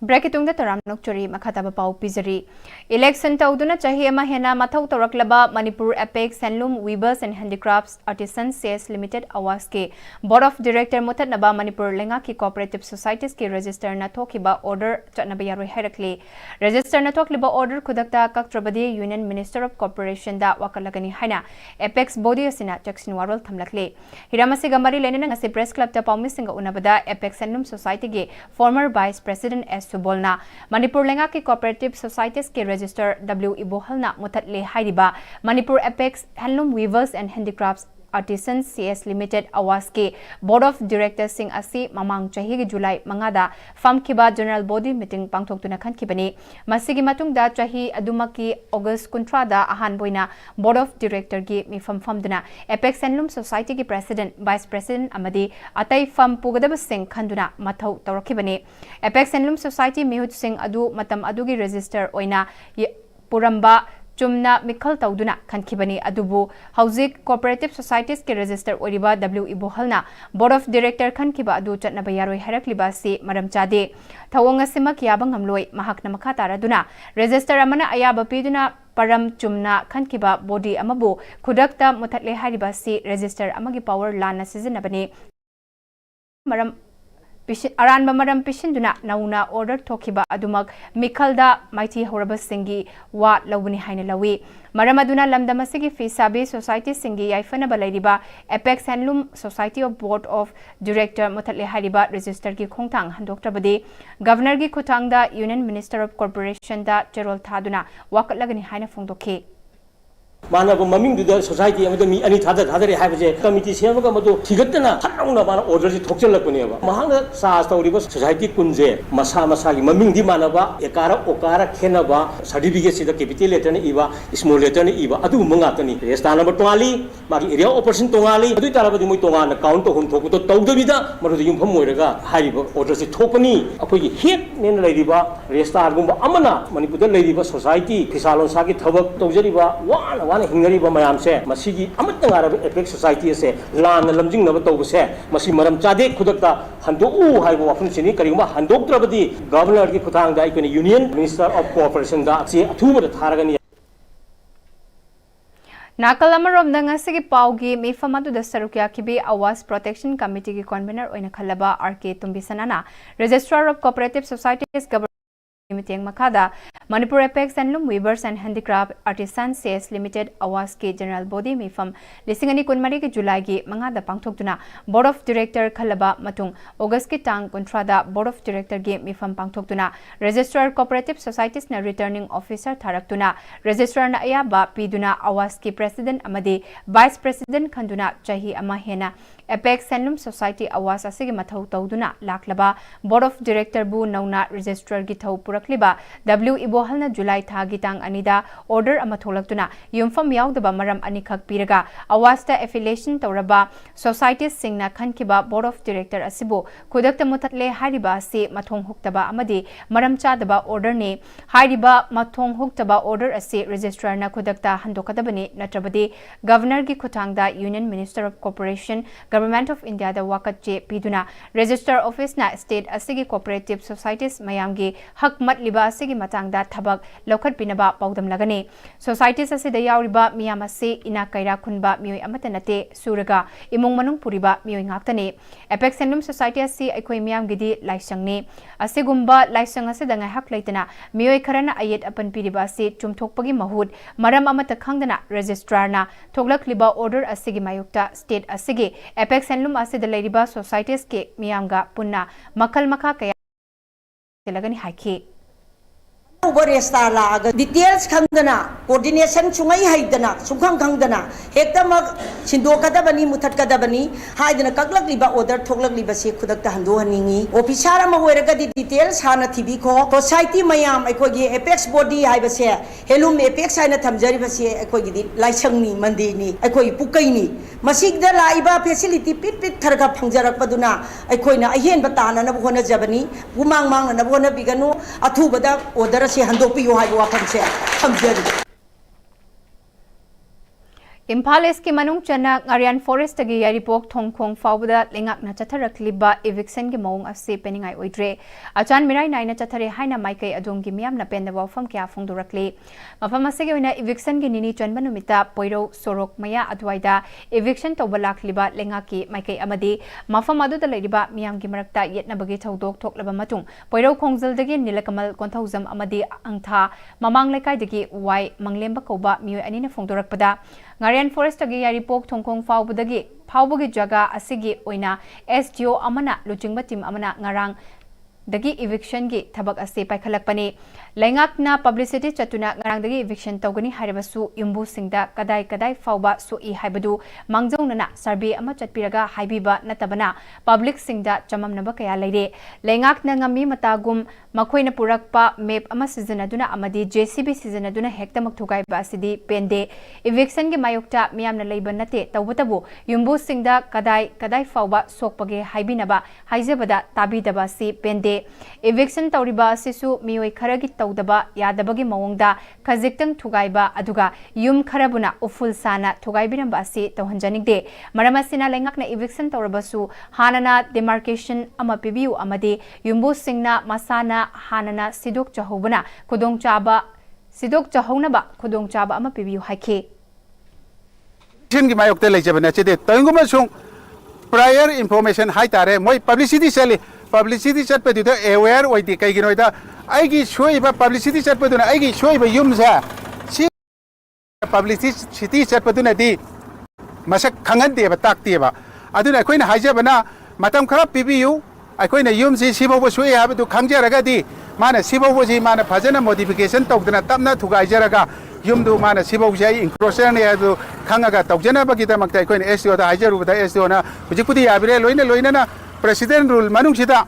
Bracketung the Taramnok Churi Makataba Pau Pizari. Election Tauduna Chahima Hena Matau Toraklaba, Manipur Apex, Handloom, Weavers and Handicrafts, Artisans, CS Limited, Awaske. Board of Director Mutatnaba, Manipur Lengaki Cooperative Societies ki Register Natokiba Order Chatnabayaro Herakli. Register Natokliba Order Kudakta Kaktrabadi Union Minister of Corporation da Wakalagani Haina. Apex Body Asina Jackson Warwell Tamlakli. Hiramasi Gamari Lenin as a press club ta Paumisinga Unabada, Apex Handloom Society ge former Vice President S. Subolna Manipur Lengaki Cooperative Societies ke Register W. Ibohalna Mutatle Haidiba Manipur Apex Handloom Weavers and Handicrafts Artisans CS Limited Awaske Board of Directors Sing Asi Mamang Chahi July Mangada Farm Kiba General Body Meeting Pangtok Tunakan Kibani Masigi Matung da Chahi Adumaki August Kuntrada Ahan Boina Board of Director Gi Mifam Famduna Apex Handloom Society ki President Vice President Amadi Atai Farm Pugadaba Singh Khanduna Mathau Tawrakibani Apex Handloom Society Mihut Singh Adu Matam Adugi Register Oina Puramba Chumna Mikhal Tauduna Kankibani Adubu Hauzik Cooperative Societies ke Register Oriba W. Ibohalna Board of Director Kankiba Adu Chatnabayaro Herakliba si Madam Chade Tawonga Simak Yabang Hamloi Mahakna Makataraduna Register Amana Ayaba Piduna Param Chumna Kankiba Body Amabu Kudakta Mutatle Hariba si Register Amagi Power Lana Seasonabani Maram Aranba Madam Pishinduna Nauna Order Tokiba Adumak Mikalda Mighty Horrible Singi Wa Lawuni Haina Lawi Maramaduna Lamdamasigi Fisabi Society Singi Yaifana Balariba Apex Handloom Society of Board of Director Mutatle Hariba Register Ki Khongtang Handokta Badi Governor Gi Kutang da Union Minister of Corporation da Cherol Thaduna Wakatlagani Haina Fongdoke Manav ममिंग दुदा society अमद मी अनि थादा थादरे हाबजे committee सेमगा मदु थिगतना थाउना माना order जि थोकचलकनेबा महांग सास तौरिबा society कुंजे मसा मसागी ममिंग दि मानबा एकारा ओकारा खेनबा certificate सिदा capital letter ने इबा small letter ने इबा अदु मंगातनी Resta number तोंगाली मागी एरिया ऑपरेशन तोंगाली अदु ताराबदि मोय तोंगाना काउंट तो हम थोकतो तौदबिदा मरुदि युमफम मोयरगा हारिबा ऑर्डर जि थोकनी अखोगी हेड नेन लैरिबा रेस्टा गुंबा अमना मणिपुर लैरिबा सोसाइटी फिसालोन सागी थबक तौजरिबा वाना हिंगरीब मयाम से मसीगी अमतंगारब एपेक्स सोसाइटी से लान लमजिंग नब तौबसे मसी मरम चादे खुदकता हंदोउ हाइबो वाफन सिनी करिगमा हंदोक्त्रबदी गवर्नर की खुतांग दा इकने यूनियन मिनिस्टर ऑफ कोऑपरेशन दा से अथुबर थारगनी Nakal amarom da ngasigi paugi mifamadu da sarukya kibi Awas Protection Committee ki convener oina khalaba RK Tumbisanana Registrar of Cooperative Societies Meeting Makada Manipur Apex Handloom Weavers and Handicraft Artisans CS Limited Awas ke General Body Mifam Lisingani Kunmari ke July ki Mangada Pangthoktuna Board of Director Khalaba Matung August ki Tang Kontrada Board of Director ge Mifam Pangthoktuna Registrar Cooperative Societies na Returning Officer Tharaktuna Registrar na Ayaba Piduna Awas ki President Amadi Vice President Khanduna Chahi Amahena Apex Handloom Society Awas asigi mathau tauduna laklaba Board of Director bu nauna Registrar gi thau purakliba W Ibohalna July tha gitang anida order ama tholaktuna yumfam yaudaba maram anikhak piraga Awasta affiliation tauraba societies singna khankiba Board of Director asibu khudakta mutatle hariba se mathong huktaba amadi maram chadaba order ne hariba mathong huktaba order ase registrar na khudakta handokadabani natrabadi governor gi khutangda Union Minister of Corporation Government of India da wakat je piduna Register Office na state asigi cooperative societies mayamgi hak mat liba asigi matangda thabak lokhat pinaba paudam lagani societies asida yauriba miyam ase ina kaira khunba mioi amata nate suraga imong manung puriba mioi ngaktani Apex Handloom Society asi aikoi miyam gidi laisangni asigumba laisang asida ngai hak leitana mioi kharana ayet apan piriba ase chumthokpagi mahut maram amata khangdana registrar na thoglak liba order asigi mayukta state asigi Apex Handloom asida leiriba societies ke miyamga punna makal makha kaya ꯊꯣꯛꯆꯤꯜꯂꯒꯅꯤ ꯍꯥꯏꯈꯤ Resta laga details khangdana coordination chungai haidana sumkhang khangdana hektamak sindo kadabani muthat kadabani haidana kaklak liba order thoklak liba se khudak ta hando haningi officer ama hoiraga di details hana thibi kho society mayam aikogi apex body haibase helum apex haina thamjari base aikogi di laisangni mandini aikogi pukaini masigda laiba facility pit pit tharga phangjarak paduna aikoina ahen batana na bhona jabani bumang mang na bhona biganu athubada order se handopiyo hai wafam se thamjari Imphal East ki manung chana Ngarian Forest gi yaripok thongkhong fawda lengak na chatharakliba eviction gi maung ase peningai oidre achan mirai nai na chathare haina maikai adong gi miam na penda wafam kya phongdorakli mafam ase gi oina eviction gi nini chanba numita poiro sorok maya adwaida eviction tobalakliba lengak ki maikai amadi mafam adu da leiriba miam gi marakta yetna bagi thodok thoklaba matung poiro khongjal dagi nilakamal konthauzam amadi angtha mamang lekai dagi wai manglemba koba mioi ani na phongdorakpada Ngarian Forest agi yaripok thongkhong fawbagi jaga asigi oina SDO amana luchingba team amana ngarang dagi eviction gi thabak ase paikhalakpani lengakna publicity chatuna ngarang dagi eviction tawgani haribasu yumbu singda kadai fawba soi haibadu mangjongna survey ama chatpiraga haibiba natabana public singda chamamnaba kaya leire lengakna ngami matagum makhoina purakpa map ama seasonaduna amadi JCB seasonaduna hektamak thugai ba asidi pende eviction gi mayokta miyamna leiba nate tawbatabu yumbu singda kadai fawba sokpage haibinaba haijabada tabidaba si pende eviction tawriba sisu mioi kharagi tawdaba yadabagi mawongda khajiktang thugaiba aduga yum kharabuna uful sana thugaibiramba asi tawhanjanigde maramasina lengakna eviction tawrabasu hanana demarcation ama pibiu amade yumbu singna masana hanana sidok chahobuna sidok chahounaba khudong chaba ama pibiu haike gi mayokte leijabana chede tanguma sung prior information haitare moi publicity seli publicity chatpadu da aware oidi kaigino da aigi shoiba publicity chatpadu na aigi shoiba yumsa si publicity chatpadu na di masak khangan deba tak deba aduna koina haijabana matam khara pibiu akoina yumsi sibobo shoi habadu khangjaraga di mana sibobo ji mana phajana modification tawdana tamna thugaijaraga yumdu mana sibobo jai encroacher ne adu khangaga tawjana bagida makta koina SDO da haijaru da SDO na hujikudi yabire loina na President rule manung sida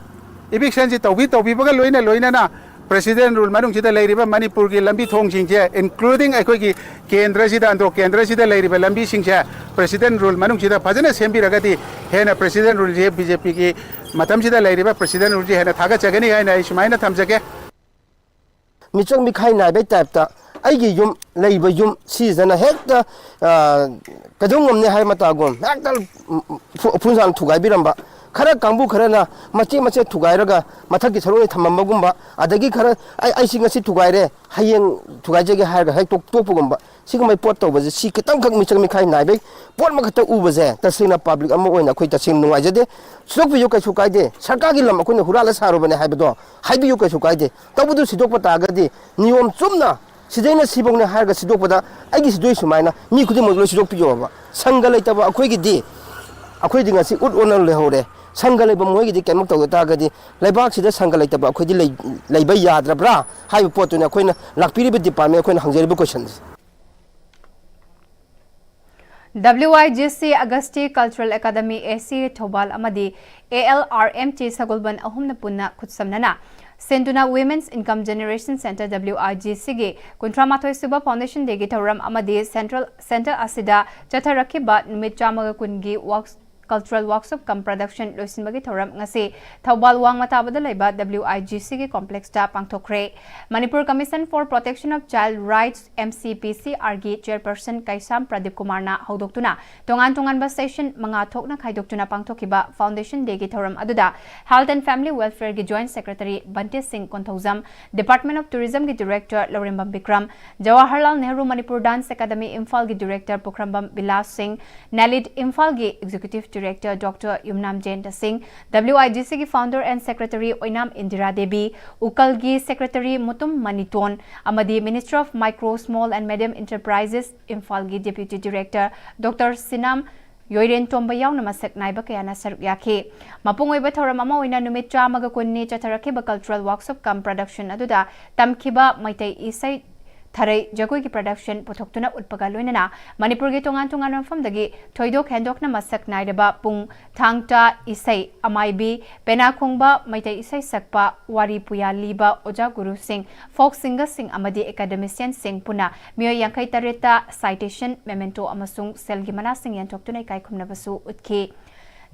eviction ji tawbi baga loina na President rule manung sida leiriba Manipur gi lambi thong singje including akoi gi kendra sida andro kendra sida leiriba lambi singje President rule manung sida phajana sembiraga di hena President rule je BJP gi matam sida leiriba President rule je hena thaga chagani haina ismaina thamjage michang mikhai nai bai type ta aigi yum leiba yum season hekta kadungom ne hai matagom hekta phunjang thugai biramba khara kangbu khara na mache thugairaga mathaki saroi thamambagumba adagi khara ai singasi thugaire hayeng thugaijege hairga hek tokpugumba sigumai pot tawbaje si kitang khak michang mikhai naibe pot makhata ubaje tasina public ama oina khoi tasing nuaijade sokbi yo kai sukaide sarkar gi lam akoina hurala sarobane haibado haibi yo kai sukaide tabudu sidok patagadi niyom chumna sidaina sibongna hairga sidokpada aigi sidoi sumaina mi khudi moglo sidok piyoba sangalai taba akhoi gi di akhoi di ngasi ut onal lehore sangalai ba moi gi di kemak tawta gadi laibak sida sangalai taba akhoi di laibai yadrabra haibi potuna akoina lakpiri bi department akoina hangjeri bu questions WIGC Augusti Cultural Academy AC Thobal amadi ALRMT Sagolban ahumna punna khutsamnana Senduna Women's Income Generation Center WIGC ge Kuntramathoi Suba Foundation de ge Thoram amadi Center Asida Chatharakiba numit chamaga kungi cultural workshop kam production loisinbagi thoram ngase Thobal wangmata badalaiba WIGC ge complex ta pangthokre Manipur Commission for Protection of Child Rights MCPCR ge chairperson Kaisam Pradeep Kumar na haudoktuna tongan ba session manga thokna khaidoktuna pangthokiba foundation de ge thoram aduda Health and Family Welfare ge Joint Secretary Bante Singh Konthauzam Department of Tourism ge Director Lorimbam Bikram Jawaharlal Nehru Manipur Dance Academy Imphal ge Director Pokrambam Bilas Singh Nalid Imphal ge Executive Director Dr. Yumnam Jain Singh, WIGC ki founder and secretary Oinam Indira Devi, Ukal gi secretary Mutum Maniton, amadi Minister of Micro, Small and Medium Enterprises Imphal gi Deputy Director Dr. Sinam yoiren tomba yauna masak naiba kayana saruk yake mapungoi ba thoram ama oina numit chamaga kunni chatharake ba cultural workshop kam production aduda tamkhiba maitai isai Tharai Jagoi ki production puthokuna utpaga loinana Manipur gi tongan tongan mafam dagi thoidok hendokna masak naidaba pung thangta isai amaibi pena khongba maitai isai sakpa wari puya liba oja guru singh folk singer sing amadi academician sing puna mioy yankai tareta citation memento amasung selgi mana sing yantoktuna kai khumnabasu utki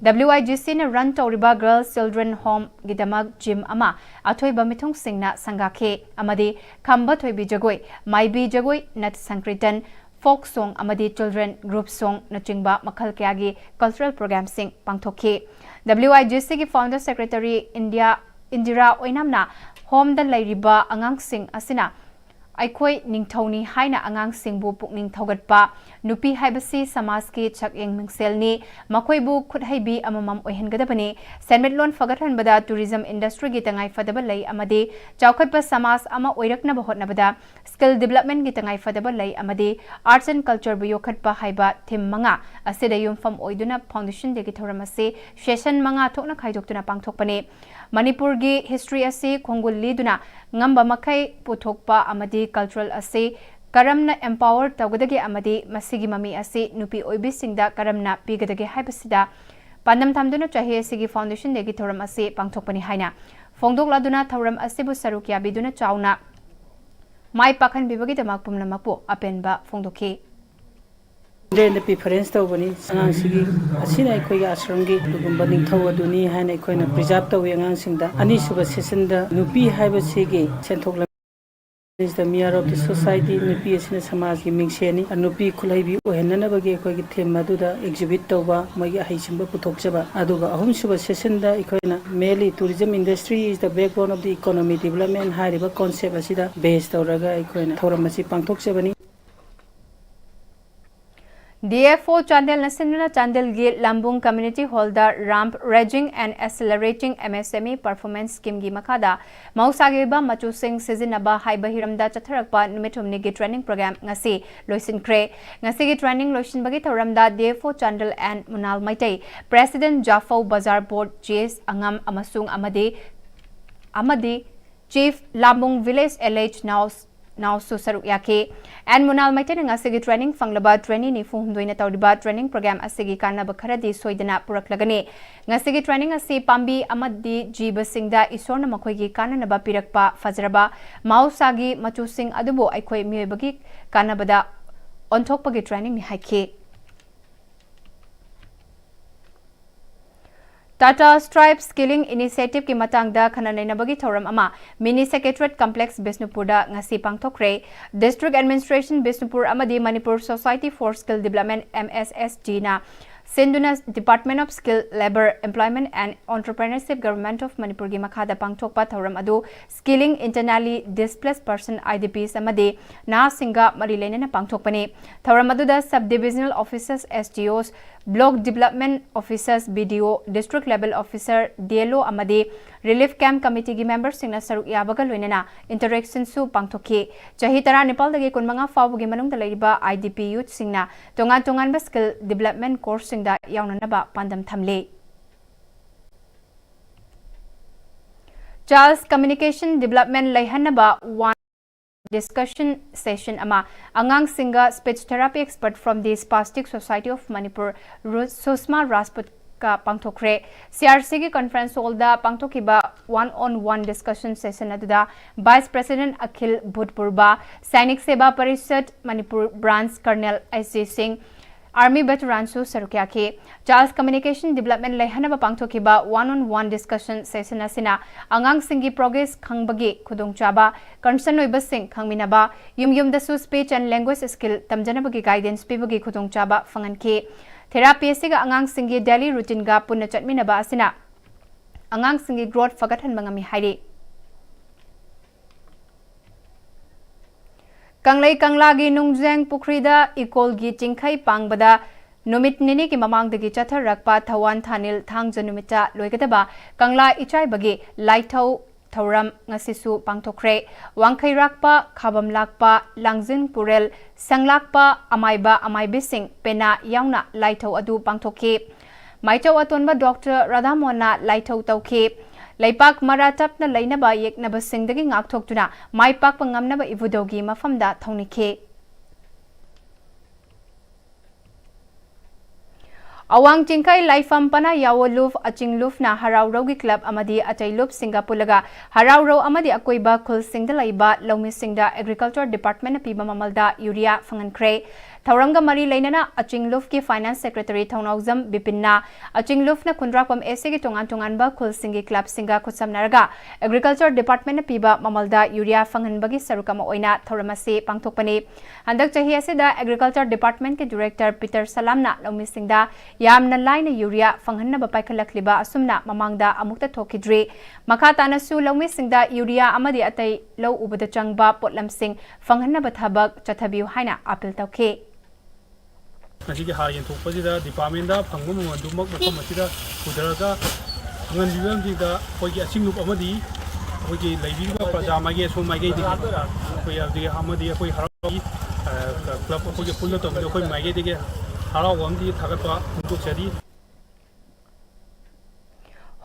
WIGC na run tawriba Girls Children Home gidamag gym ama athoi bamithong singna sangakhe amadi khamba thoibi jagoi maibi jagoi nat sankritan folk song amadi children group song na chingba makhal kyagi cultural program sing pangthokhe WIGC ki founder secretary Indira Oinamna home da lairiba angang sing asina Aikoi ningthoni haina angang singbu pukning thogatpa nupi haibasi samas ki chakyeng mingselni makoi bu khuthaibi amamam ohengadabani senmetlon fagathan bada tourism industry gi tangai fadaba lei amadi chaukhatpa samas ama oirakna bahotnabada skill development gi tangai fadaba lei amadi arts and culture bu yokhatpa haiba thim manga asida yumfam oiduna foundation de gi thoramase session manga thokna khaidoktuna pangthokpane Manipur gi history ase khongul liduna ngamba makai puthokpa amadi cultural ase karamna empower tawgadagi amadi masigi mami ase nupi oibi singda karamna pigadagi haibasida pandam thamduna chahi asigi foundation degi thoram ase pangthokpani haina phongdok laduna thoram ase bu sarukya biduna chauna mai pakhan bibagi damak pumna mapu apenba phongdokhi the preference to bani angang sigi asina ekoi ashram gi dugumba ningthau aduni hana ekoi na preserve to angang singda ani suba session da nupi haiba sigi senthok is the mirror of the society nupi asina samaj gi mingseni nupi khulai bi ohenna bagi ekoi gi theme adu da exhibit to ba mai gi haisimba puthokchaba aduga ahum suba session da ekoi na mainly tourism industry is the backbone of the economy development hariba concept asida based tawraga ekoi na thoramasi pangthokchabani DFO Chandel Nasinna Chandel Gi Lambung Community Hall da Ramp Raging and Accelerating MSME Performance Scheme gi makada Mausageba Machu Singh Sizinaba Haiba Hiramda Chatharakpa Numitumni gi training program ngasi loisin kre ngasi gi training loisin bagi thoramda DFO Chandel and Munal Maitai President Jafau Bazar Board JS Angam Amasung Amadi Chief Lambung Village LH now so saruk yake and Munal Maitai ngasigi training fanglaba training ni fum doina tawdiba training program asigi kana bakharadi soidana puraklagani ngasigi training asi pambi amadi jiba singda isorna makhoi gi kana naba pirakpa fajraba mausagi machu sing adubo aikoi miebagi kana bada onthokpagi training ni haike Tata Stripe Skilling Initiative ki matangda khananainabagi thoram ama Mini Secretariat Complex Bisnupur da ngasi pangthokre District Administration Bisnupur amadi Manipur Society for Skill Development MSSG na Sinduna Department of Skill, Labor, Employment and Entrepreneurship Government of Manipur gi makhada pangthokpa thoram adu Skilling Internally Displaced Person IDPs amadi na singa marilena pangthokpani thoram adu da Sub-Divisional Officers SDOs Block Development Officers BDO District Level Officer DLO amadi Relief Camp Committee gi members singna saruk yabaga loinena interaction su pangthokhi chahi tara Nepal dagi kunmanga fawgi manung da laiba IDP youth singna tongan ba skill development course singda yaunanaba pandam thamle Charles Communication Development laihanaba one discussion session ama angang singa speech therapy expert from the Spastic Society of Manipur Susma Rajput ka pangthokre CRC ki conference hall da pangthokiba one-on-one discussion session aduda Vice President Akhil Bhutpurba Sainik Seva Parishad Manipur branch Colonel S.J. Singh Army veterans su sarukyake Charles Communication Development laihanaba pangthokiba one-on-one discussion session asina angang singi progress khangbagi khudongchaba concern oiba sing khangminaba yum da su speech and language skill tamjanabagi guidance pibagi khudongchaba fanganke therapy siga angang singi daily routine ga punna chatminaba asina angang singi growth fagathan mangami hairi Kanglai Kanglagi Nungjang Pukrida Ikol gi Tingkhai Pangbada Numit Nini ki mamang dagi Chatharakpa Thawan Thanil Thangja numita loigadaba Kangla Ichai bagi Laithau thauram ngasisu pangthokre wangkhai rakpa khabam lakpa langjin purel sanglakpa amaiba amaibising pena yauna laithau adu pangthokhi maichau atonba Dr. Radhamona laithau tauki Laipak maratap na lainaba yeknaba singdagi ngakthokduna maipak pangamnaba ivudogi mafamda thonike Awang Tingkai Laifam Pana Yawoluf Achingluf na Harauraugi Club Amadi Atailup Singapulaga Haraurau Amadi Akoiba Kul Singda Laiba Lomi Singda Agriculture Department na Piba Mamalda Urea Fangankre Tauramga Mari Lainana Achingluf ki Finance Secretary Thaunauzam Bipinna Achingluf na Kundrakpam Ese ki Tongan ba Kul Singi Club Singa Kutsam Naraga Agriculture Department na Piba Mamalda Urea Fanganbagi Sarukama Oina Tauramasi Pangtokpani Handak Chahi Asida Agriculture Department ke Director Peter Salamna Lomi Singda Yamna line urea fanghanna bapai khalakliba asumna mamangda amukta thokidri makhatana su lawmi singda urea amadi atai law ubada changba potlamsing fanghanna bathabak chathabiu haina appeal tawke Masigi har yen thokpasida department da phangbu madumak mafam asida kudaraga ngan libam jida koigi asinglup amadi koigi laibiba praja mage so mage di koi abdi amadi koi harawi club koigi full to koi mage dige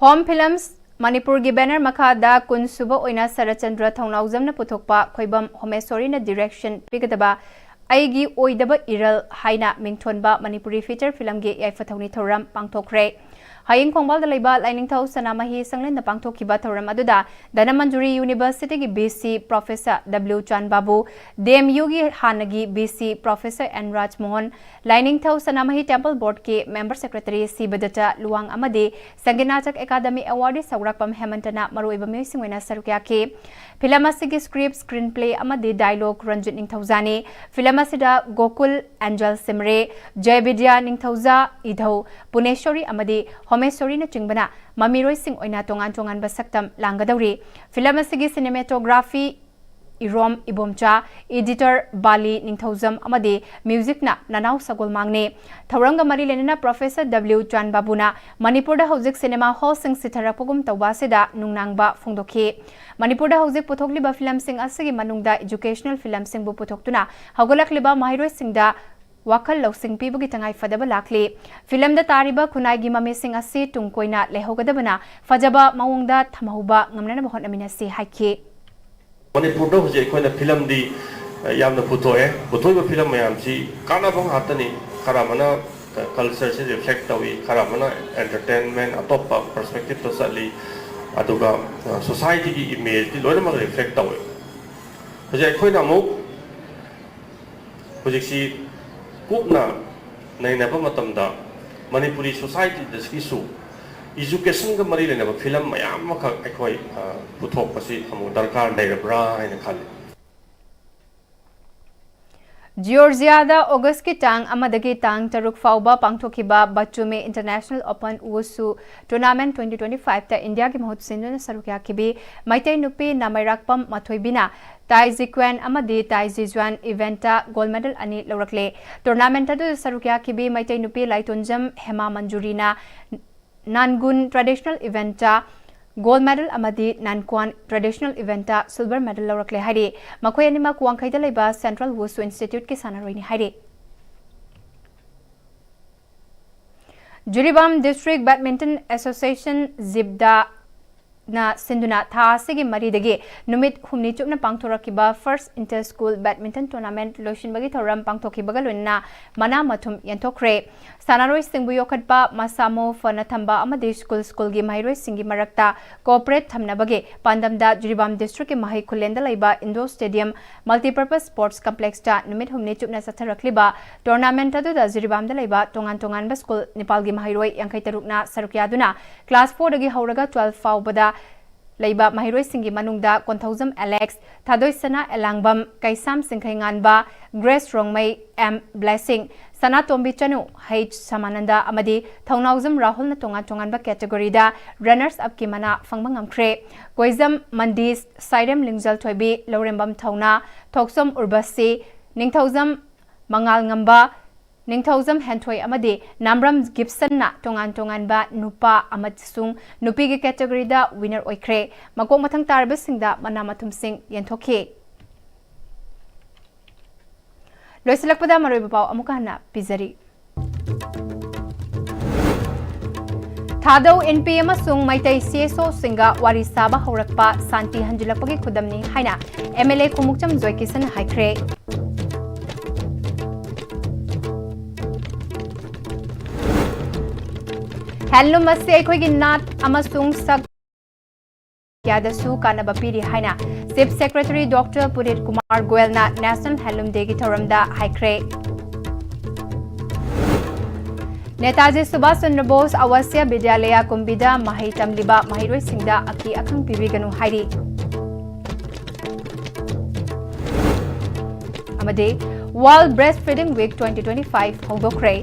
Home Films Manipur gi banner makada kun suba oina Sarachandra Thaunauzam na puthokpa khoibam homesori na direction pigadaba aigi oidaba iral haina mingthonba Manipuri feature film gi yaifathauni thoram pangthokre Haying Kongbal da Laiba Lining Thau Sanamahi Sanglin the Pangto Kiba Thoram Aduda, Danamanjuri University BC Professor W. Chan Babu, DMU gi Hanagi BC Professor N. Raj Mohan, Lining Thau Sanamahi Temple Board ke Member Secretary C. Badata Luang Amade, Sanginatak Academy Award Saurakpam Hemantana Maruiba Musing Wena Sarukyake, Filamasigi Script Screenplay Amade Dialogue Ranjit Ning Thauzani, Filamasida Gokul Angel Simre, Jayvidya Ning Thauza Idho, Puneshwari Amade, Homesori na Chingbana, Mamiroi Sing Oina Tongan Basaktam Langadauri, Film Asigi Cinematography Irom Ibomcha, Editor Bali Ningthauzam Amade, Music na Nanau Sagol Mangne, Thauranga Mari Lenina Professor W. Chan Babuna, Manipur da Hauzik Cinema Hall Sing Sitarapugum Tawasida Nungnangba Fungdoke, Manipur da Hauzik Puthokliba Film Sing Asigi Manungda Educational Film Sing Bu Puthoktuna, Hagolak Liba Mahiroi Sing da Wakal Losing Pibu Gitangai Fadaba Lakli, Film the Tariba Kunai Missing Asi Tungkoina Lehogadabana, Fajaba Maungda Tamahuba Ngamana Mohon Aminasi Haiki. Manipur da huje koina film di yamna putoe putoi film mayam si kana bang hatani karamana culture se reflect tawi karamana entertainment atop perspective to sali aduga society ki image di loina mag reflect tawi huje koina mo huje si Kupna naina pa matamda Manipuri society da skisu education ka mari lena film mayam ka ekoi puthok pasi hamu darkar dai bra haina khali Georgia da August ki tang amadagi tang taruk fauba pangthokiba Bachume International Open Wushu Tournament 2025 ta India ki mahut sinduna sarukya kibi maitai nupi namairakpam mathoibina Taizikwan amadi Taizizwan eventa gold medal ani laurakle tournament adu sarukya kibi maitai nupi laitonjam Hema Manjurina Nangun traditional eventa gold medal amadi Nankwan traditional eventa silver medal laurakle hairi makoi anima kuangkhaida leiba Central Wushu Institute ki sanaroini hairi Juribam District Badminton Association Zibda na sinduna tha sigi mari dagi numit humni chupna pangthorakiba first inter school badminton tournament lotion bagi thoram pangthokiba galunna mana mathum yanthokre sanaroi singbu yokhatpa masamo fana thamba amadi school gi mairoi singi marakta corporate thamna bagi pandamda Juribam district ki mahai khulenda laiba indoor stadium multipurpose sports complex ta numit humni chupna satharakliba tournament adu da Juribam da laiba tongan ba school nepal gi mairoi yankai tarukna sarukyaduna class 4 dagi hauraga 12 faubada Laiba Mahiroi Singi Manungda Konthauzam Alex Thadoi Sana Elangbam Kaisam Singkhai Nganba Grace Rongmai M Blessing Sana Tombi Chanu H Samananda Amadi Thaunauzam Rahul na tongan ba category da runners up ki mana fangbang amkre Koizam Mandis Saidam Lingjal Thoibi Lorembam Thauna Thoksom Urbasi Ningthauzam Mangal Ngamba Ningthozam Henthoi amadi Namram Gibson na tongan ba nupa amasung nupi gi category da winner oikre makok mathang tarba singda manamathum sing yenthoke loisilakpada maroi bapau amuka hana pizari Thadau NP amasung maitai CSO singa wari saba haurakpa santi hanjulakpagi khudamni haina MLA Khumukcham Joykisan haikre Handloom ase aikoigi nat amasung sak yadasu kanaba piri haina Chief Secretary Dr. Purit Kumar Goel na National Handloom Day gi thoramda haikre Netaji Subhash Chandra Bose Awasya Vidyalaya Kumbida Mahai Tamliba Mahiroi Singda Aki Akhang Pibiganu Hairi Amade World Breastfeeding Week 2025 Hongdokre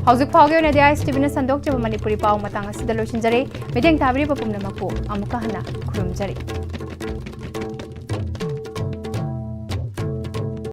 Hauzik Pawgyo na Pm-Istv na sandok jaba Manipuri pao matang asida losinjare medeng tabiri papumna mapo amuka hana kurumjare